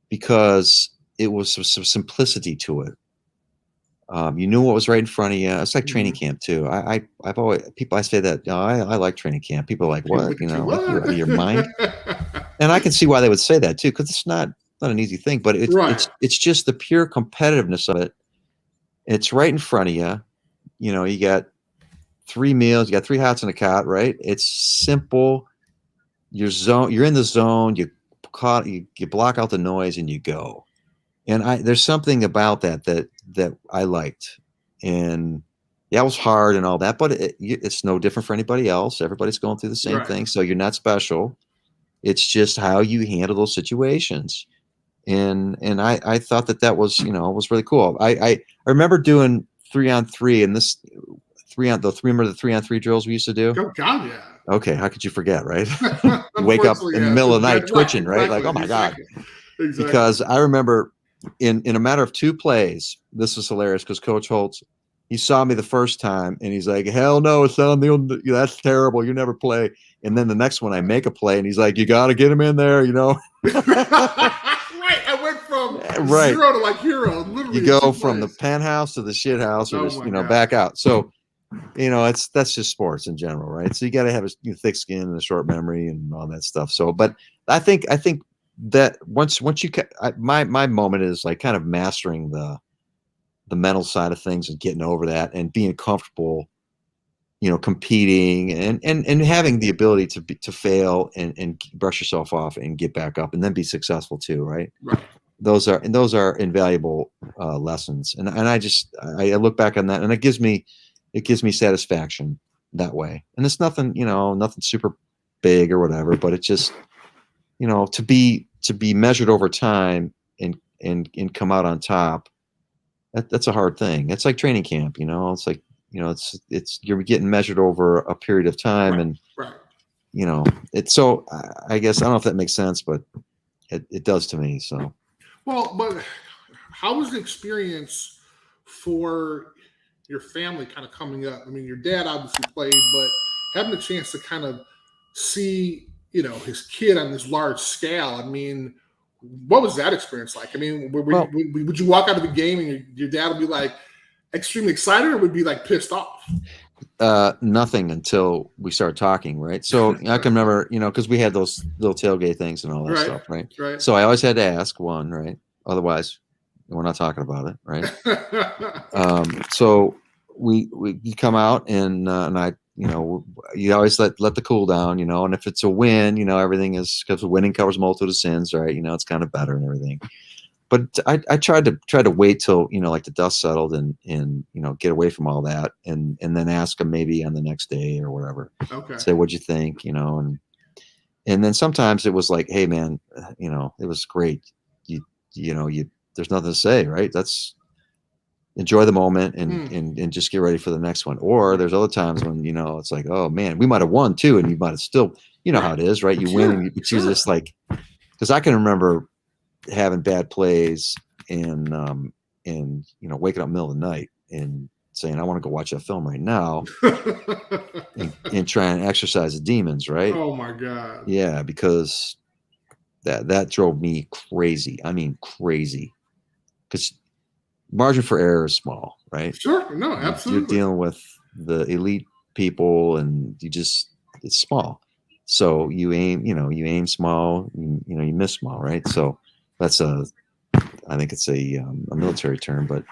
because it was some simplicity to it. You knew what was right in front of you. It's like training camp too. I've always, I say that, I like training camp. People are like, what? You're out of your mind. And I can see why they would say that too, because it's not an easy thing, but it's just the pure competitiveness of it. It's right in front of you. You got 3 meals, you got 3 hots in a cot, right? It's simple. You're in the zone. You block out the noise and you go. And there's something about that I liked. And yeah, it was hard and all that, but it's no different for anybody else. Everybody's going through the same thing. So you're not special. It's just how you handle those situations. And I thought that was, was really cool. I remember doing 3-on-3, and this remember the 3-on-3 drills we used to do? Oh, God, yeah. Okay. How could you forget, right? Wake up in the middle of the night twitching, right? Like, oh my God. Exactly. Because I remember in a matter of 2 plays, this was hilarious because Coach Holtz, he saw me the first time and he's like, hell no, son, that's terrible. You never play. And then the next one I make a play and he's like, you got to get him in there, Right. I went from zero to hero. Literally, you go from the penthouse to the shit house, or just, back out. So, that's just sports in general, right? So you got to have a thick skin and a short memory and all that stuff. So, but I think that once you my moment is kind of mastering the mental side of things and getting over that and being comfortable, competing and having the ability to fail and brush yourself off and get back up and then be successful too, right? Right. Those are invaluable lessons, and I look back on that and it gives me satisfaction that way. And it's nothing super big or whatever, but it's just to be measured over time and come out on top. That's a hard thing. It's like training camp, it's like, it's you're getting measured over a period of time, and it's so. I guess I don't know if that makes sense, but it does to me. So, well, but how was the experience for your family kind of coming up? I mean, your dad obviously played, but having a chance to kind of see, his kid on this large scale. I mean, what was that experience like? I mean, would you walk out of the game and your dad would be like extremely excited, or would be like pissed off? Nothing until we started talking, right? So I can remember, because we had those little tailgate things and all that stuff, right? Right. So I always had to ask one, right? Otherwise, we're not talking about it, right? So you come out and I, you always let the cool down, and if it's a win, everything is, because winning covers multitude of sins, right? It's kind of better and everything. But I tried to wait till, like the dust settled and get away from all that and then ask them maybe on the next day or whatever. Okay. Say, what'd you think? And then sometimes it was like, hey man, it was great. There's nothing to say, right? That's enjoy the moment and just get ready for the next one. Or there's other times when, it's like, oh man, we might have won too. And you might have still, how it is, right? You win and you choose this, like, because I can remember having bad plays and waking up in the middle of the night and saying, I want to go watch that film right now and try and exercise the demons, right? Oh my God. Yeah, because that drove me crazy. I mean, crazy. Because margin for error is small, right? Sure. No, absolutely. You're dealing with the elite people and it's small. So you aim small, you miss small, right? So that's I think it's a military term, but at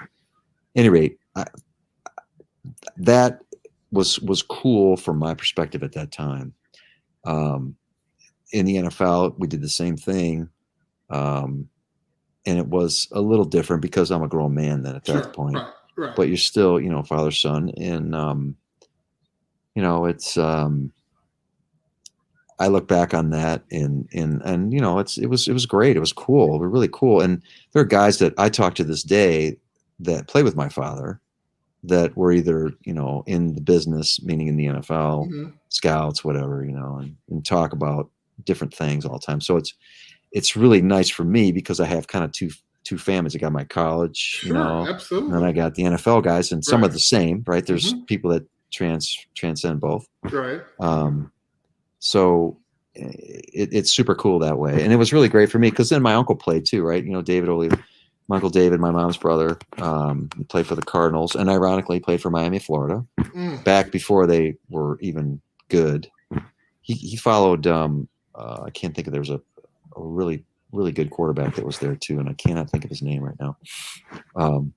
any rate, that was cool from my perspective at that time. In the NFL, we did the same thing, and it was a little different because I'm a grown man then at that point. Right. But you're still, father, son, and it's. I look back on that and it was great. It was cool. It was really cool. And there are guys that I talk to this day that play with my father that were either, in the business, meaning in the NFL, scouts, whatever, and talk about different things all the time. So it's really nice for me because I have kind of two families. I got my college, absolutely. And then I got the NFL guys, and some are the same, right? There's people that transcend both. Right. So it's super cool that way. And it was really great for me because then my uncle played too, right? David O'Leary, my Uncle David, my mom's brother, he played for the Cardinals and ironically he played for Miami, Florida, back before they were even good. He followed, I can't think of, there was a really, really good quarterback that was there too. And I cannot think of his name right now. And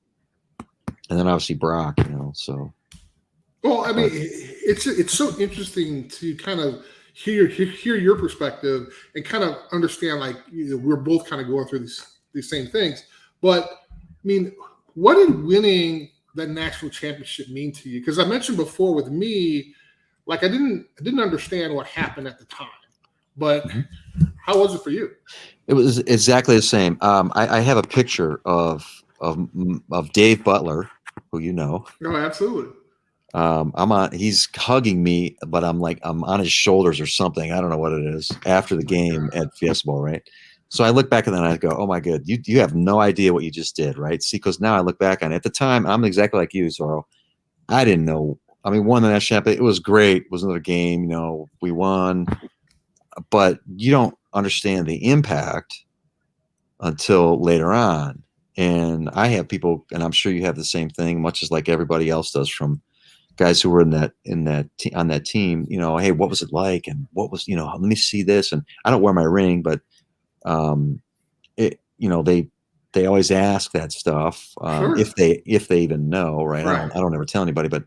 then obviously Brock, so. Well, I mean, it's so interesting to kind of hear your perspective and kind of understand, like, we're both kind of going through these same things. But I mean, what did winning that national championship mean to you? Because I mentioned before with me, like I didn't understand what happened at the time, but how was it for you? It was exactly the same. I have a picture of Dave Butler, who you know. No, absolutely. He's hugging me, but I'm on his shoulders or something. I don't know what it is after the game at Fiesta Bowl, right? So I look back and then I go, oh my God, you have no idea what you just did, right? See, because now I look back on it. At the time, I'm exactly like you, Zorro. I didn't know. I mean, won the national championship. It was great. It was another game, we won, but you don't understand the impact until later on. And I have people, and I'm sure you have the same thing, much as like everybody else does, from guys who were on that team, hey, what was it like? And what was, let me see this. And I don't wear my ring, but, they always ask that stuff. If they even know, right? I don't ever tell anybody, but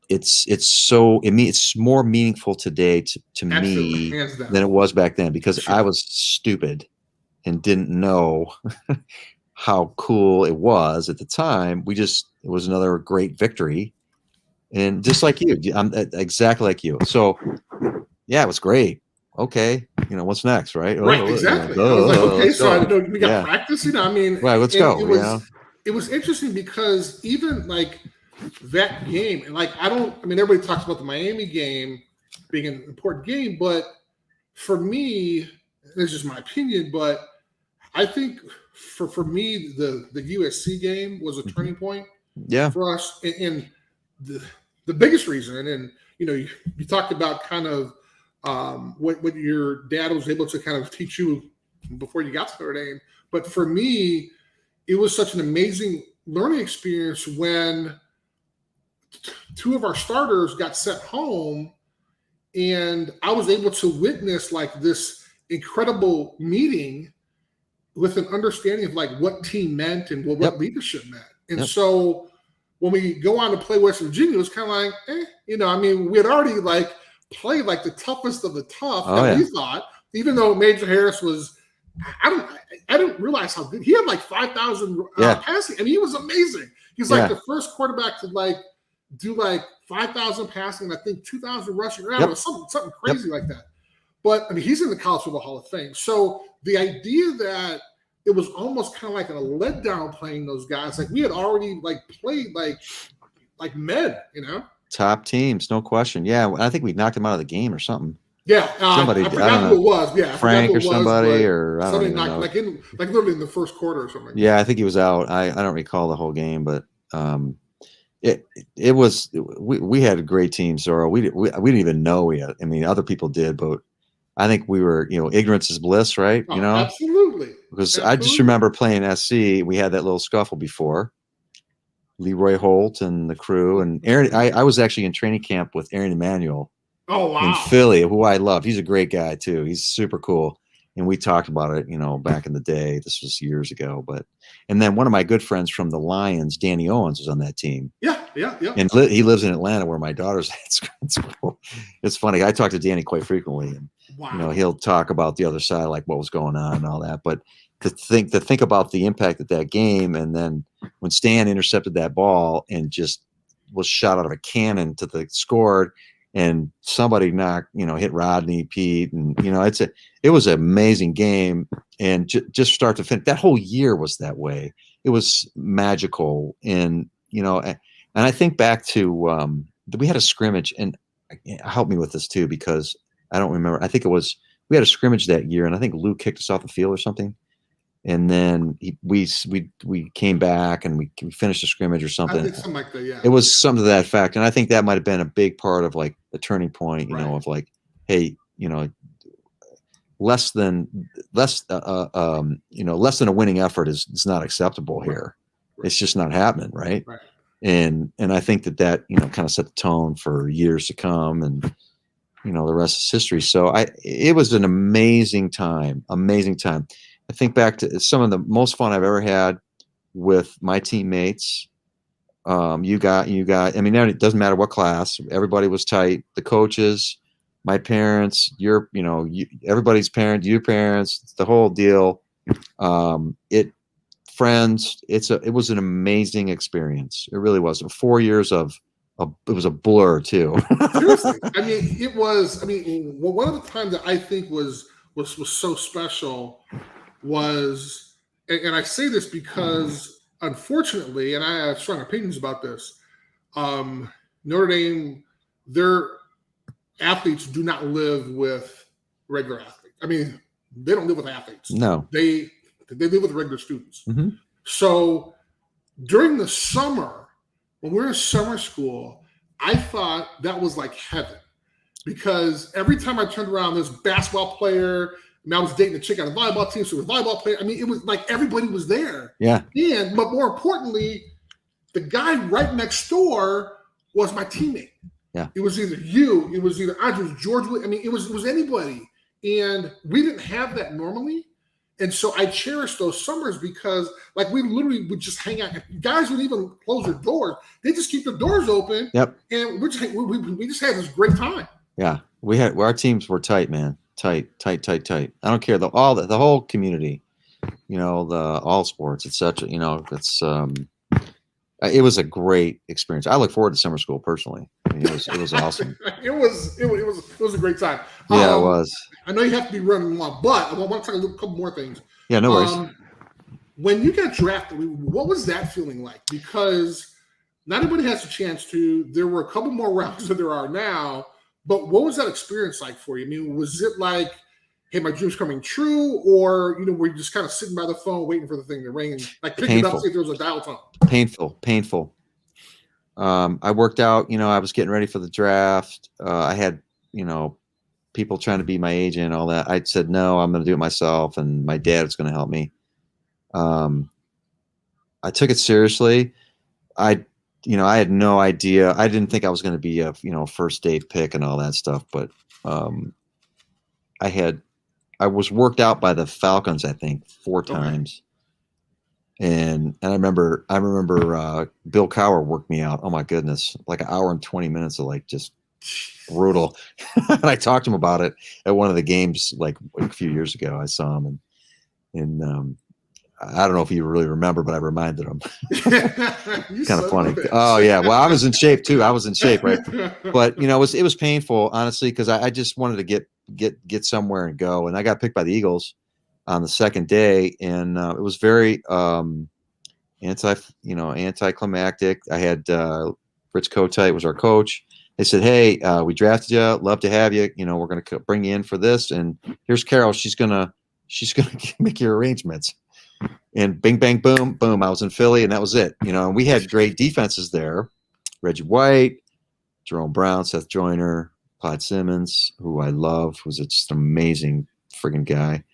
it's more meaningful today to me than it was back then because I was stupid and didn't know how cool it was at the time. It was another great victory. And just like you, I'm exactly like you. So yeah, it was great. Okay. What's next? Right. Right. Exactly. I was like, okay, so we got practice, I mean, right. Let's go. It was interesting because even like that game, and like, everybody talks about the Miami game being an important game, but for me, this is my opinion, but I think for me, the USC game was a turning point for us. And the the biggest reason, and you talked about kind of what your dad was able to kind of teach you before you got to Notre Dame. But for me, it was such an amazing learning experience when two of our starters got sent home, and I was able to witness like this incredible meeting with an understanding of like what team meant and what leadership meant. And so when we go on to play West Virginia, it was kind of like, we had already like played like the toughest of the tough we thought, even though Major Harris was, I didn't realize how good he had, like 5,000 passing. I mean, he was amazing. He's like the first quarterback to like do like 5,000 passing, and I think 2,000 rushing around, or something crazy like that. But I mean, he's in the College Football Hall of Fame. So the idea that it was almost kind of like a letdown playing those guys, like we had already like played like men, top teams, no question. Yeah, I think we knocked him out of the game or something. Yeah, somebody. I forgot who it was. Yeah, Frank or somebody, or I don't even know. Like literally in the first quarter or something. Yeah, I think he was out. I don't recall the whole game, but it was we had a great team, Zorro. We didn't even know we had. I mean, other people did, but I think we were, ignorance is bliss, right? Oh, absolutely. Because I just remember playing SC. We had that little scuffle before. Leroy Holt and the crew, and Aaron. I was actually in training camp with Aaron Emanuel. Oh, wow. In Philly, who I love. He's a great guy too. He's super cool. And we talked about it, back in the day. This was years ago. And then one of my good friends from the Lions, Danny Owens, was on that team. Yeah. And he lives in Atlanta, where my daughter's at school. It's funny. I talk to Danny quite frequently, and he'll talk about the other side, like what was going on and all that. But to think about the impact of that game, and then when Stan intercepted that ball and just was shot out of a cannon to the scored. And somebody hit Rodney, Pete, and it was an amazing game, and just start to finish. That whole year was that way. It was magical, and I think back to we had a scrimmage, and help me with this too, because I don't remember. I think we had a scrimmage that year, and I think Lou kicked us off the field or something. And then we came back and we finished the scrimmage or something. I think something like that, yeah. It was something to that fact, and I think that might have been a big part of like the turning point, of like, hey, less than a winning effort is not acceptable here. Right. It's just not happening, right? And I think that kind of set the tone for years to come, and the rest is history. So it was an amazing time. I think back to some of the most fun I've ever had with my teammates. You got, I mean, it doesn't matter what class, everybody was tight. The coaches, my parents, everybody's parent, your parents, the whole deal. Friends, it was an amazing experience. It really was. 4 years it was a blur too. Seriously. I mean, it was, one of the times that I think was so special was, and I say this because unfortunately, and I have strong opinions about this, Notre Dame, their athletes do not live with regular athletes. I mean, they don't live with athletes. No. They live with regular students. Mm-hmm. So during the summer, when we were in summer school, I thought that was like heaven, because every time I turned around, this basketball player, and I was dating a chick on a volleyball team, so it was a volleyball player. I mean, it was like everybody was there. Yeah. But more importantly, the guy right next door was my teammate. Yeah. It was either you, it was either Andrew, George. I mean, it was anybody. And we didn't have that normally. And so I cherished those summers because, like, we literally would just hang out. Guys would even close their doors. They just keep their doors open. Yep. And we just had this great time. Yeah. Our teams were tight, man. Tight. I don't care. The whole community, the all sports, it's such it was a great experience. I look forward to summer school personally. I mean, it was awesome. It was a great time. Yeah, it was. I know you have to be running along, but I want to talk a couple more things. Yeah, no worries. When you got drafted, what was that feeling like? Because not everybody has a chance to. There were a couple more rounds than there are now. But what was that experience like for you? I mean, was it like, hey, my dream's coming true, or were you just kind of sitting by the phone waiting for the thing to ring and like picking it up, see if there was a dial tone? Painful. I worked out, I was getting ready for the draft. I had, people trying to be my agent and all that. I said, no, I'm going to do it myself. And my dad was going to help me. I took it seriously. I had no idea. I didn't think I was going to be a, first day pick and all that stuff. But I was worked out by the Falcons, I think, 4 times. And I remember Bill Cowher worked me out. Oh my goodness, like an hour and 20 minutes of like just brutal. And I talked to him about it at one of the games like a few years ago. I saw him and I don't know if you really remember, but I reminded him. Kind of funny. Oh yeah. Well, I was in shape too. I was in shape, right? But it was painful, honestly, because I just wanted to get somewhere and go. And I got picked by the Eagles on the second day, and it was very anticlimactic. I had Rich Kotite was our coach. They said, "Hey, we drafted you. Love to have you. We're going to bring you in for this, and here's Carol. She's gonna make your arrangements." And bing, bang, boom, boom. I was in Philly, and that was it. And we had great defenses there: Reggie White, Jerome Brown, Seth Joyner, Pod Simmons, who I love, was just an amazing friggin' guy.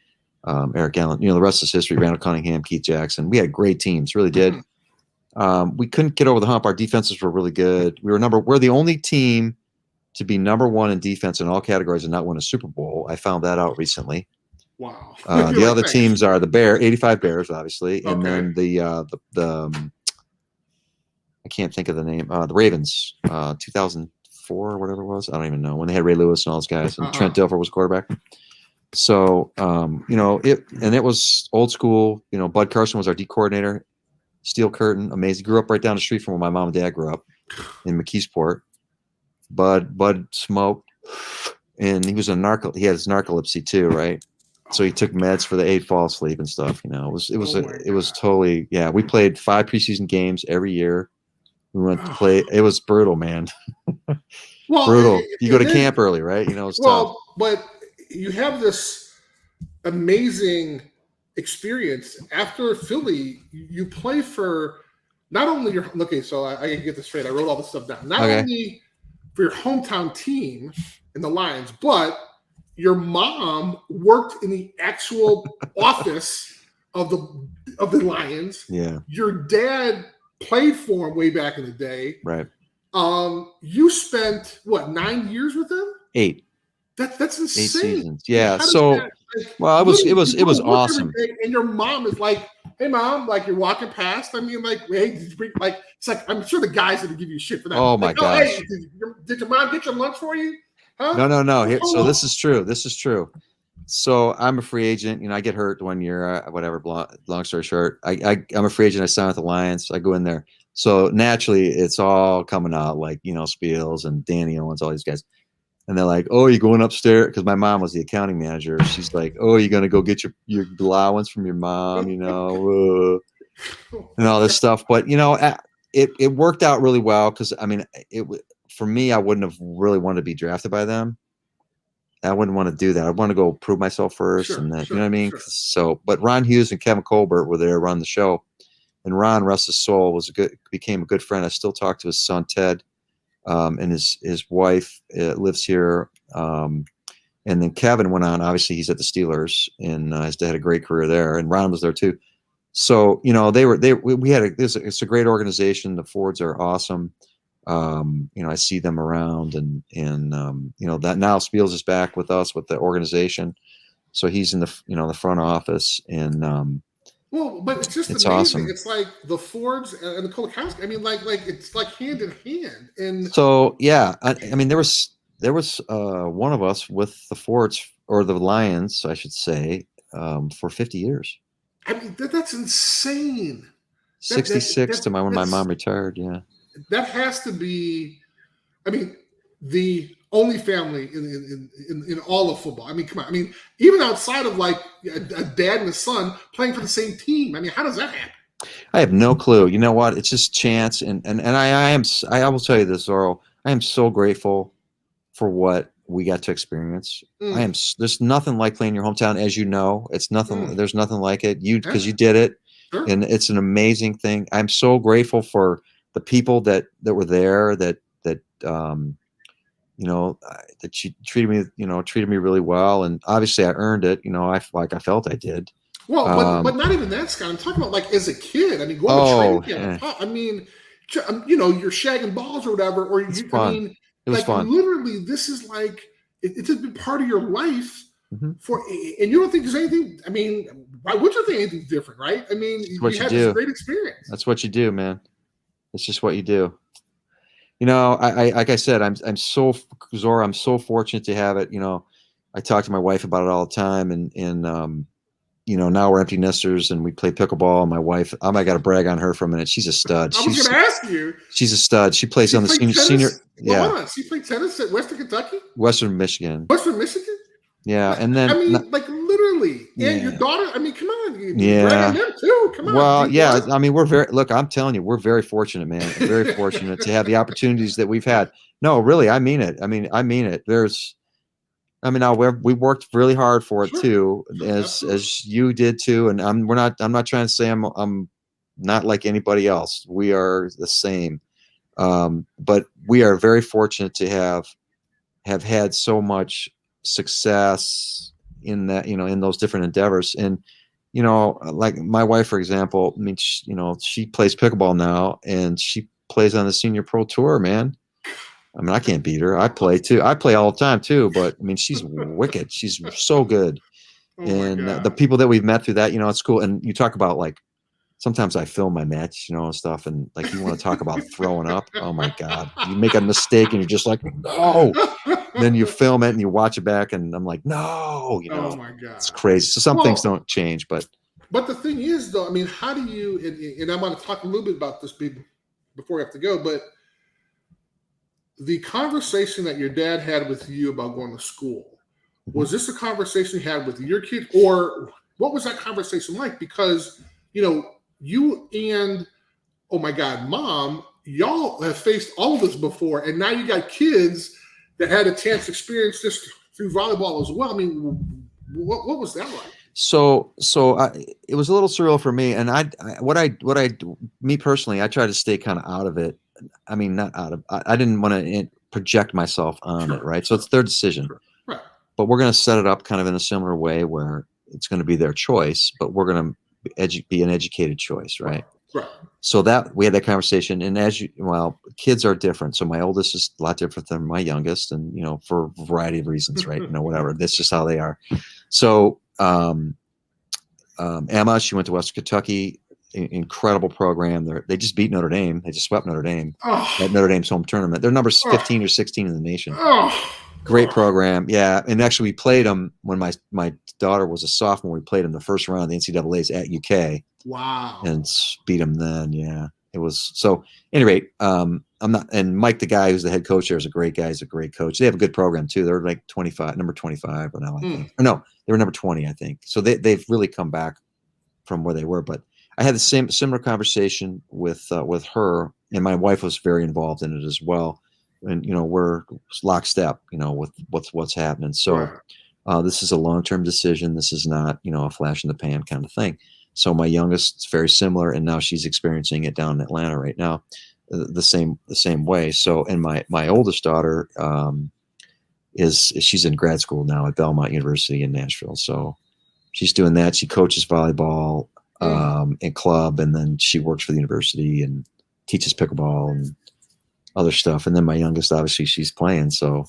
Eric Allen, the rest is history. Randall Cunningham, Keith Jackson. We had great teams, really did. We couldn't get over the hump. Our defenses were really good. We're the only team to be number 1 in defense in all categories and not win a Super Bowl. I found that out recently. Wow. The other teams are the 85 Bears, obviously, and then the I can't think of the name. The Ravens, 2004 or whatever it was. I don't even know, when they had Ray Lewis and all those guys, and Trent Dilfer was quarterback. So, it was old school. Bud Carson was our D coordinator. Steel Curtain, amazing. Grew up right down the street from where my mom and dad grew up in McKeesport. Bud smoked, and he was he had his narcolepsy too, right? So he took meds for the 8 fall asleep and stuff. It was totally, yeah. We played 5 preseason games every year. We went to play. It was brutal, man. Brutal. You go to camp early, right? It's tough. But you have this amazing experience after Philly. You play for not only your so I can get this straight. I wrote all this stuff down. Not only for your hometown team in the Lions, but your mom worked in the actual office of the Lions. Yeah. Your dad played for him way back in the day. Right. You spent 9 years with him? 8. That's insane. 8 seasons. Yeah. So, it was awesome. And your mom is like, "Hey, mom," like you're walking past. I mean, like, "Hey, did you bring?" Like, it's like I'm sure the guys are gonna give you shit for that. Oh my gosh! Hey, did your mom get your lunch for you? Huh? No. So this is true. So I'm a free agent. I get hurt 1 year. Whatever. Long story short, I'm a free agent. I sign with the Lions. I go in there. So naturally, it's all coming out like Spiels and Danny Owens, all these guys. And they're like, "Oh, you're going upstairs?" Because my mom was the accounting manager. She's like, "Oh, you're going to go get your allowance from your mom, and all this stuff." But, it worked out really well because, for me, I wouldn't have really wanted to be drafted by them. I wouldn't want to do that. I want to go prove myself first. And then, you know what I mean? Sure. So, but Ron Hughes and Kevin Colbert were there running the show. And Ron, rest his soul, became a good friend. I still talk to his son, Ted. And his wife lives here. And then Kevin went on. Obviously, he's at the Steelers, and has had a great career there. And Ron was there too. So it's a great organization. The Fords are awesome. I see them around, and that now Spiels is back with us with the organization. So he's in the front office, and but it's just amazing. Awesome. It's like the Fords and the Kowalkowski. I mean, like it's like hand in hand. And so yeah, there was one of us with the Fords, or the Lions, I should say, for 50 years. I mean, that's insane. 66 when my mom retired. Yeah, that has to be. I mean, the only family in all of football. I mean, come on. I mean, even outside of like a dad and a son playing for the same team. I mean, how does that happen? I have no clue. You know what? It's just chance. And I will tell you this, Zorro. I am so grateful for what we got to experience. There's nothing like playing your hometown, as you know. It's nothing. There's nothing like it. Because you did it, sure. And it's an amazing thing. I'm so grateful for the people that were there that that she treated me really well, and obviously I earned it. I felt I did. Well, but not even that, Scott. I'm talking about like as a kid. I mean, going to training camp. I mean, you're shagging balls or whatever, or it's fun. I mean, it was like fun. Literally, this is like it's just been part of your life Mm-hmm. and you don't think there's anything. I mean, why would you think anything's different, right? I mean, you had this great experience. That's what you do, man. It's just what you do. I like I said, I'm so fortunate to have it. I talk to my wife about it all the time, and now we're empty nesters and we play pickleball. And my wife, I got to brag on her for a minute. She's a stud. I was going to ask you. She's a stud. She plays on the senior. Well, hold on. She played tennis at Western Kentucky? Western Michigan. Western Michigan? Yeah. And then, I mean, like literally. And your daughter, I mean, come on. Yeah. Brag on them too. Come on. Well, yeah. I mean, I'm telling you, we're very fortunate, man. Very fortunate to have the opportunities that we've had. No, really. I mean it. I mean it. Now we worked really hard for it too, as you did too. And I'm not trying to say I'm not like anybody else. We are the same. But we are very fortunate to have had so much success in that, in those different endeavors. And, like my wife, for example, I mean, she plays pickleball now and she plays on the senior pro tour, man. I mean, I can't beat her. I play too. I play all the time too, but I mean, she's wicked. She's so good. And the people that we've met through that, it's cool. And you talk about like, sometimes I film my match, and stuff. And like, you want to talk about throwing up. Oh my God, you make a mistake and you're just like, no. Then you film it and you watch it back and I'm like, no, oh my God, it's crazy. So some things don't change, but the thing is though, I mean, how do you, and I want to talk a little bit about this before we have to go, but the conversation that your dad had with you about going to school, was this a conversation you had with your kid, or what was that conversation like? Because, you and, oh my God, Mom, y'all have faced all of this before, and now you got kids that had a chance to experience this through volleyball as well. I mean, what was that like? So it was a little surreal for me, and me personally, I tried to stay kind of out of it. I mean, not out of. I didn't want to project myself on it, right? So it's their decision, right? But we're going to set it up kind of in a similar way where it's going to be their choice, but we're going to be an educated choice, right? Right. So that we had that conversation, and kids are different. So my oldest is a lot different than my youngest, and for a variety of reasons, right? Whatever. That's just how they are. So Emma, she went to Western Kentucky. Incredible program. They just beat Notre Dame. They just swept Notre Dame at Notre Dame's home tournament. They're number 15 or 16 in the nation. Great program. Yeah. And actually we played them when my daughter was a sophomore. We played them the first round of the NCAAs at UK. Wow. And beat them then. Yeah. It was so at any rate, and Mike, the guy who's the head coach there, is a great guy. He's a great coach. They have a good program too. They're like number 25 now, I think. Or no, they were number 20, I think. So they've really come back from where they were. But I had the similar conversation with her, and my wife was very involved in it as well. And we're lockstep, with what's happening. So this is a long-term decision. This is not a flash in the pan kind of thing. So my youngest is very similar, and now she's experiencing it down in Atlanta right now, the same way. So, and my oldest daughter she's in grad school now at Belmont University in Nashville. So she's doing that. She coaches volleyball in club, and then she works for the university and teaches pickleball and other stuff. And then my youngest, obviously, she's playing. So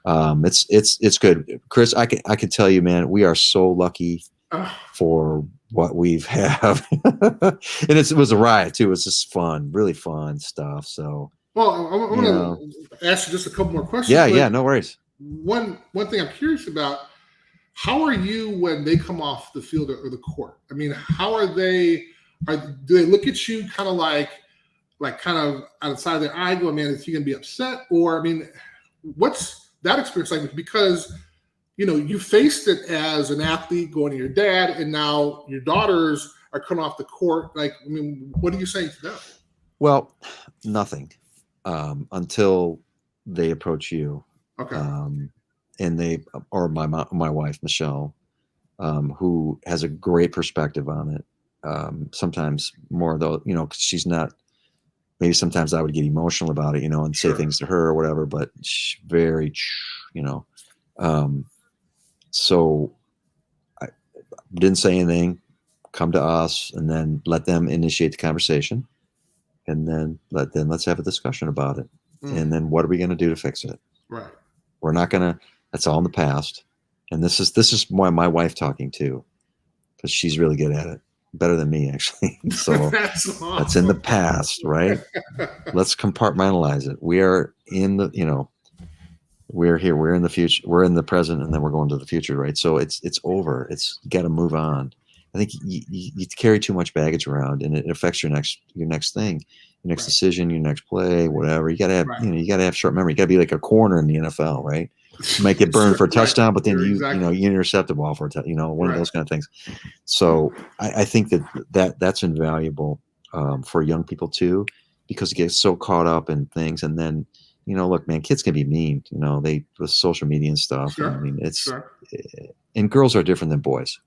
it's good, Chris. I can tell you, man, we are so lucky for what we've have. And it was a riot too. It was just fun, really fun stuff. So, well, I'm going to ask you just a couple more questions. Yeah, no worries. One thing I'm curious about: how are you when they come off the field or the court? I mean, how are they? Do they look at you kind of like kind of outside of their eye, going, "Man, is he going to be upset?" Or, I mean, what's that experience like? Because you faced it as an athlete going to your dad, and now your daughters are coming off the court. Like, I mean, what are you saying to them? Well, nothing until they approach you. Okay. And they, or my wife, Michelle, who has a great perspective on it. Sometimes more though, 'cause she's not maybe sometimes I would get emotional about it, and say things to her or whatever, but very, so I didn't say anything, come to us, and then let them initiate the conversation, and then let's have a discussion about it. And then what are we going to do to fix it? Right. We're not going to, that's all in the past. And this is why my wife talking too, because she's really good at it. Better than me, actually. So That's awesome. That's in the past, right? Let's compartmentalize it. We are in the, we're here, we're in the future, we're in the present, and then we're going to the future, right? So it's over. It's got to move on. I think you carry too much baggage around, and it affects your next thing, your next decision, your next play, whatever. You got to have, you got to have short memory. You got to be like a corner in the NFL, right? You might get burned for a touchdown, but then you intercept the ball for a one of those kind of things. So I think that's invaluable for young people too, because you get so caught up in things, and then look, man, kids can be mean. They with social media and stuff. Sure. I mean, it's and girls are different than boys,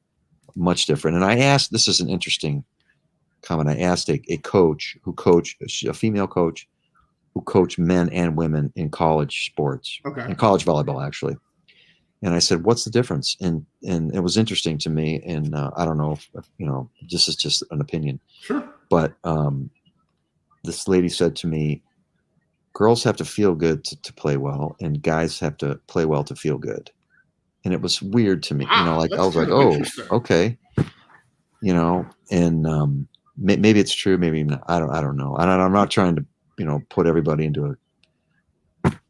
much different. And I asked, this is an interesting comment. I asked a coach a female coach who coached men and women in college sports, in college volleyball, actually. And I said, what's the difference? And it was interesting to me. And I don't know if this is just an opinion. Sure. But this lady said to me, girls have to feel good to play well, and guys have to play well to feel good. And it was weird to me. Wow, I was like, oh, okay. And maybe it's true, maybe not. I don't know. And I'm not trying to, put everybody into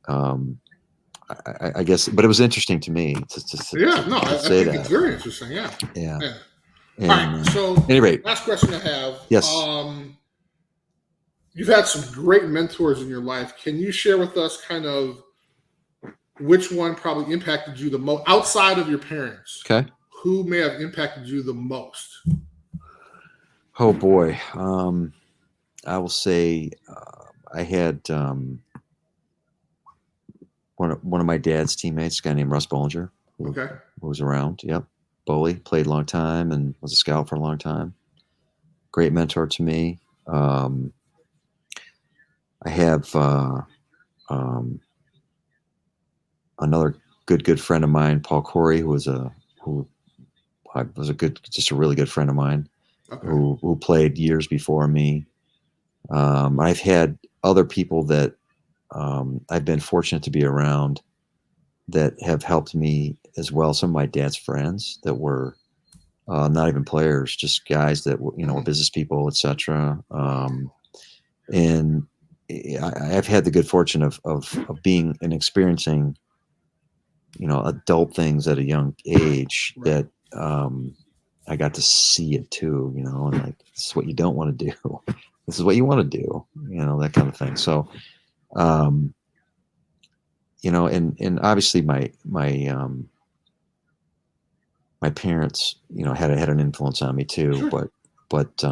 I guess, but it was interesting to me to say that. It's very interesting. Yeah. Yeah. And, all right. So, at any rate, last question I have. Yes. You've had some great mentors in your life. Can you share with us kind of which one probably impacted you the most outside of your parents? Okay. Who may have impacted you the most? Oh boy. I will say I had one of my dad's teammates, a guy named Russ Bollinger, who was around. Yep. Boley, played a long time and was a scout for a long time. Great mentor to me. I have another good friend of mine, Paul Corey, who was a really good friend of mine, who played years before me. I've had other people that I've been fortunate to be around that have helped me as well. Some of my dad's friends that were not even players, just guys that were business people, etc. And I've had the good fortune of being and experiencing, adult things at a young age that I got to see it too, and like, this is what you don't want to do. This is what you want to do, that kind of thing. So, and obviously my parents, had an influence on me too, but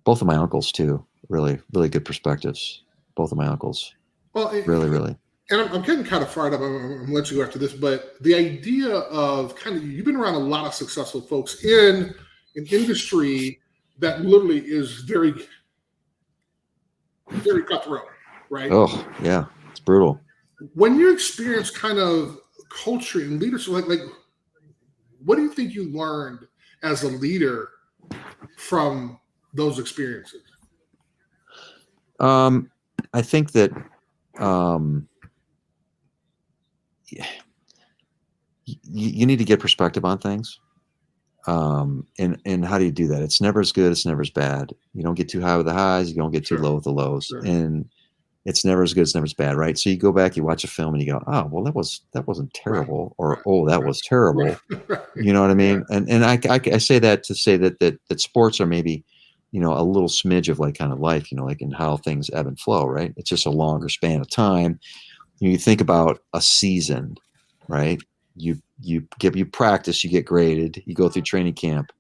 both of my uncles too, really, really good perspectives. Both of my uncles. Well, really. And I'm getting kind of fired up. I'm going to let you go after this, but the idea of you've been around a lot of successful folks in an industry that literally is very, very cutthroat, right? Oh, yeah. It's brutal. When you experience kind of culture and leadership, like what do you think you learned as a leader from those experiences? I think that you need to get perspective on things. And how do you do that? It's never as good, it's never as bad. You don't get too high with the highs, you don't get too low with the lows. Sure. And it's never as good, it's never as bad, right? So you go back, you watch a film, and you go, oh, well, that wasn't terrible, or oh, that was terrible. You know what I mean? Yeah. And I say that to say that sports are maybe, a little smidge of like kind of life, like in how things ebb and flow, right? It's just a longer span of time. You think about a season, right? You practice, you get graded, you go through training camp,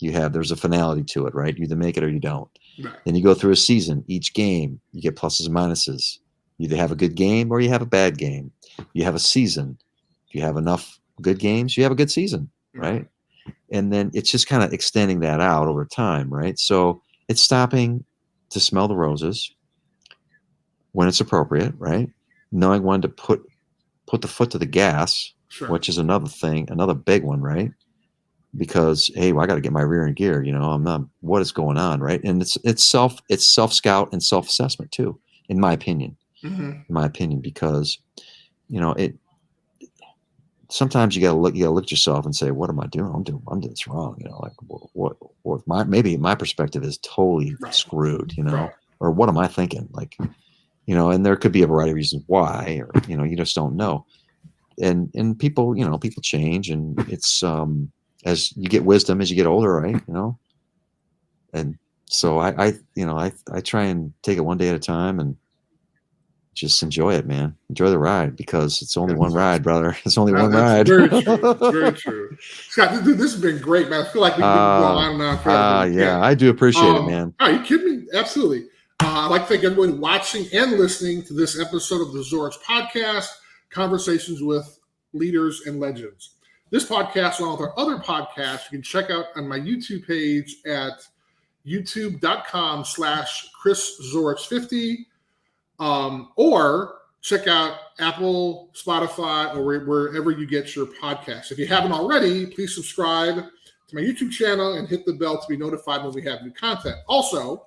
there's a finality to it, right? You either make it or you don't. Right. Then you go through a season. Each game, you get pluses and minuses. You either have a good game or you have a bad game. You have a season. If you have enough good games, you have a good season, right? And then it's just kind of extending that out over time, right? So it's stopping to smell the roses when it's appropriate, right? Knowing when to put the foot to the gas, Sure. which is another thing, another big one, right? Because hey, well, I got to get my rear in gear. I'm not. What is going on, right? And it's self scout and self assessment too, in my opinion. Mm-hmm. In my opinion, because it. Sometimes you gotta look at yourself and say, what am I doing? I'm doing this wrong. Like what maybe my perspective is totally screwed, Right. or what am I thinking? Like, and there could be a variety of reasons why, or, you just don't know. And people, people change, and it's, as you get wisdom, as you get older, right. And so I try and take it one day at a time and just enjoy it, man. Enjoy the ride, because it's only one ride, brother. It's only one ride. Very true. Very true. Scott, this has been great, man. I feel like we can go on and on forever. Yeah, I do appreciate it, man. Are you kidding me? Absolutely. I'd like to thank everyone watching and listening to this episode of the Zorich Podcast, Conversations with Leaders and Legends. This podcast, along with our other podcasts, you can check out on my YouTube page at youtube.com/ChrisZorich50. Or check out Apple, Spotify, or wherever you get your podcasts. If you haven't already, please subscribe to my YouTube channel and hit the bell to be notified when we have new content. Also,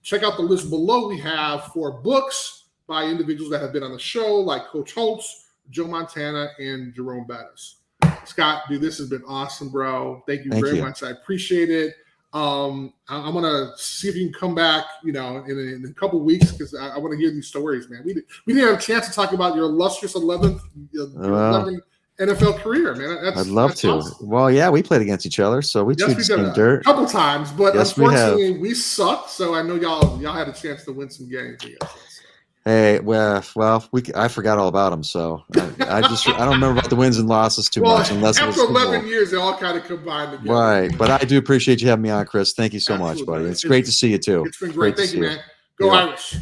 check out the list below we have for books by individuals that have been on the show, like Coach Holtz, Joe Montana, and Jerome Bettis. Scott, dude, this has been awesome, bro. Thank you very much. I appreciate it. I'm gonna see if you can come back, in a couple of weeks, because I want to hear these stories, man. We didn't have a chance to talk about your illustrious 11th NFL career, man. I'd love to. Awesome. Well, yeah, we played against each other, so we chewed some dirt a couple times, but unfortunately we sucked. So I know y'all had a chance to win some games. Hey, I forgot all about them, so I don't remember about the wins and losses too much. Unless after 11 years, they all kind of combined together. Right, but I do appreciate you having me on, Chris. Thank you so much, buddy. It's great to see you too. It's been great. Thank you, man. Go Irish.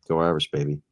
Go Irish, baby.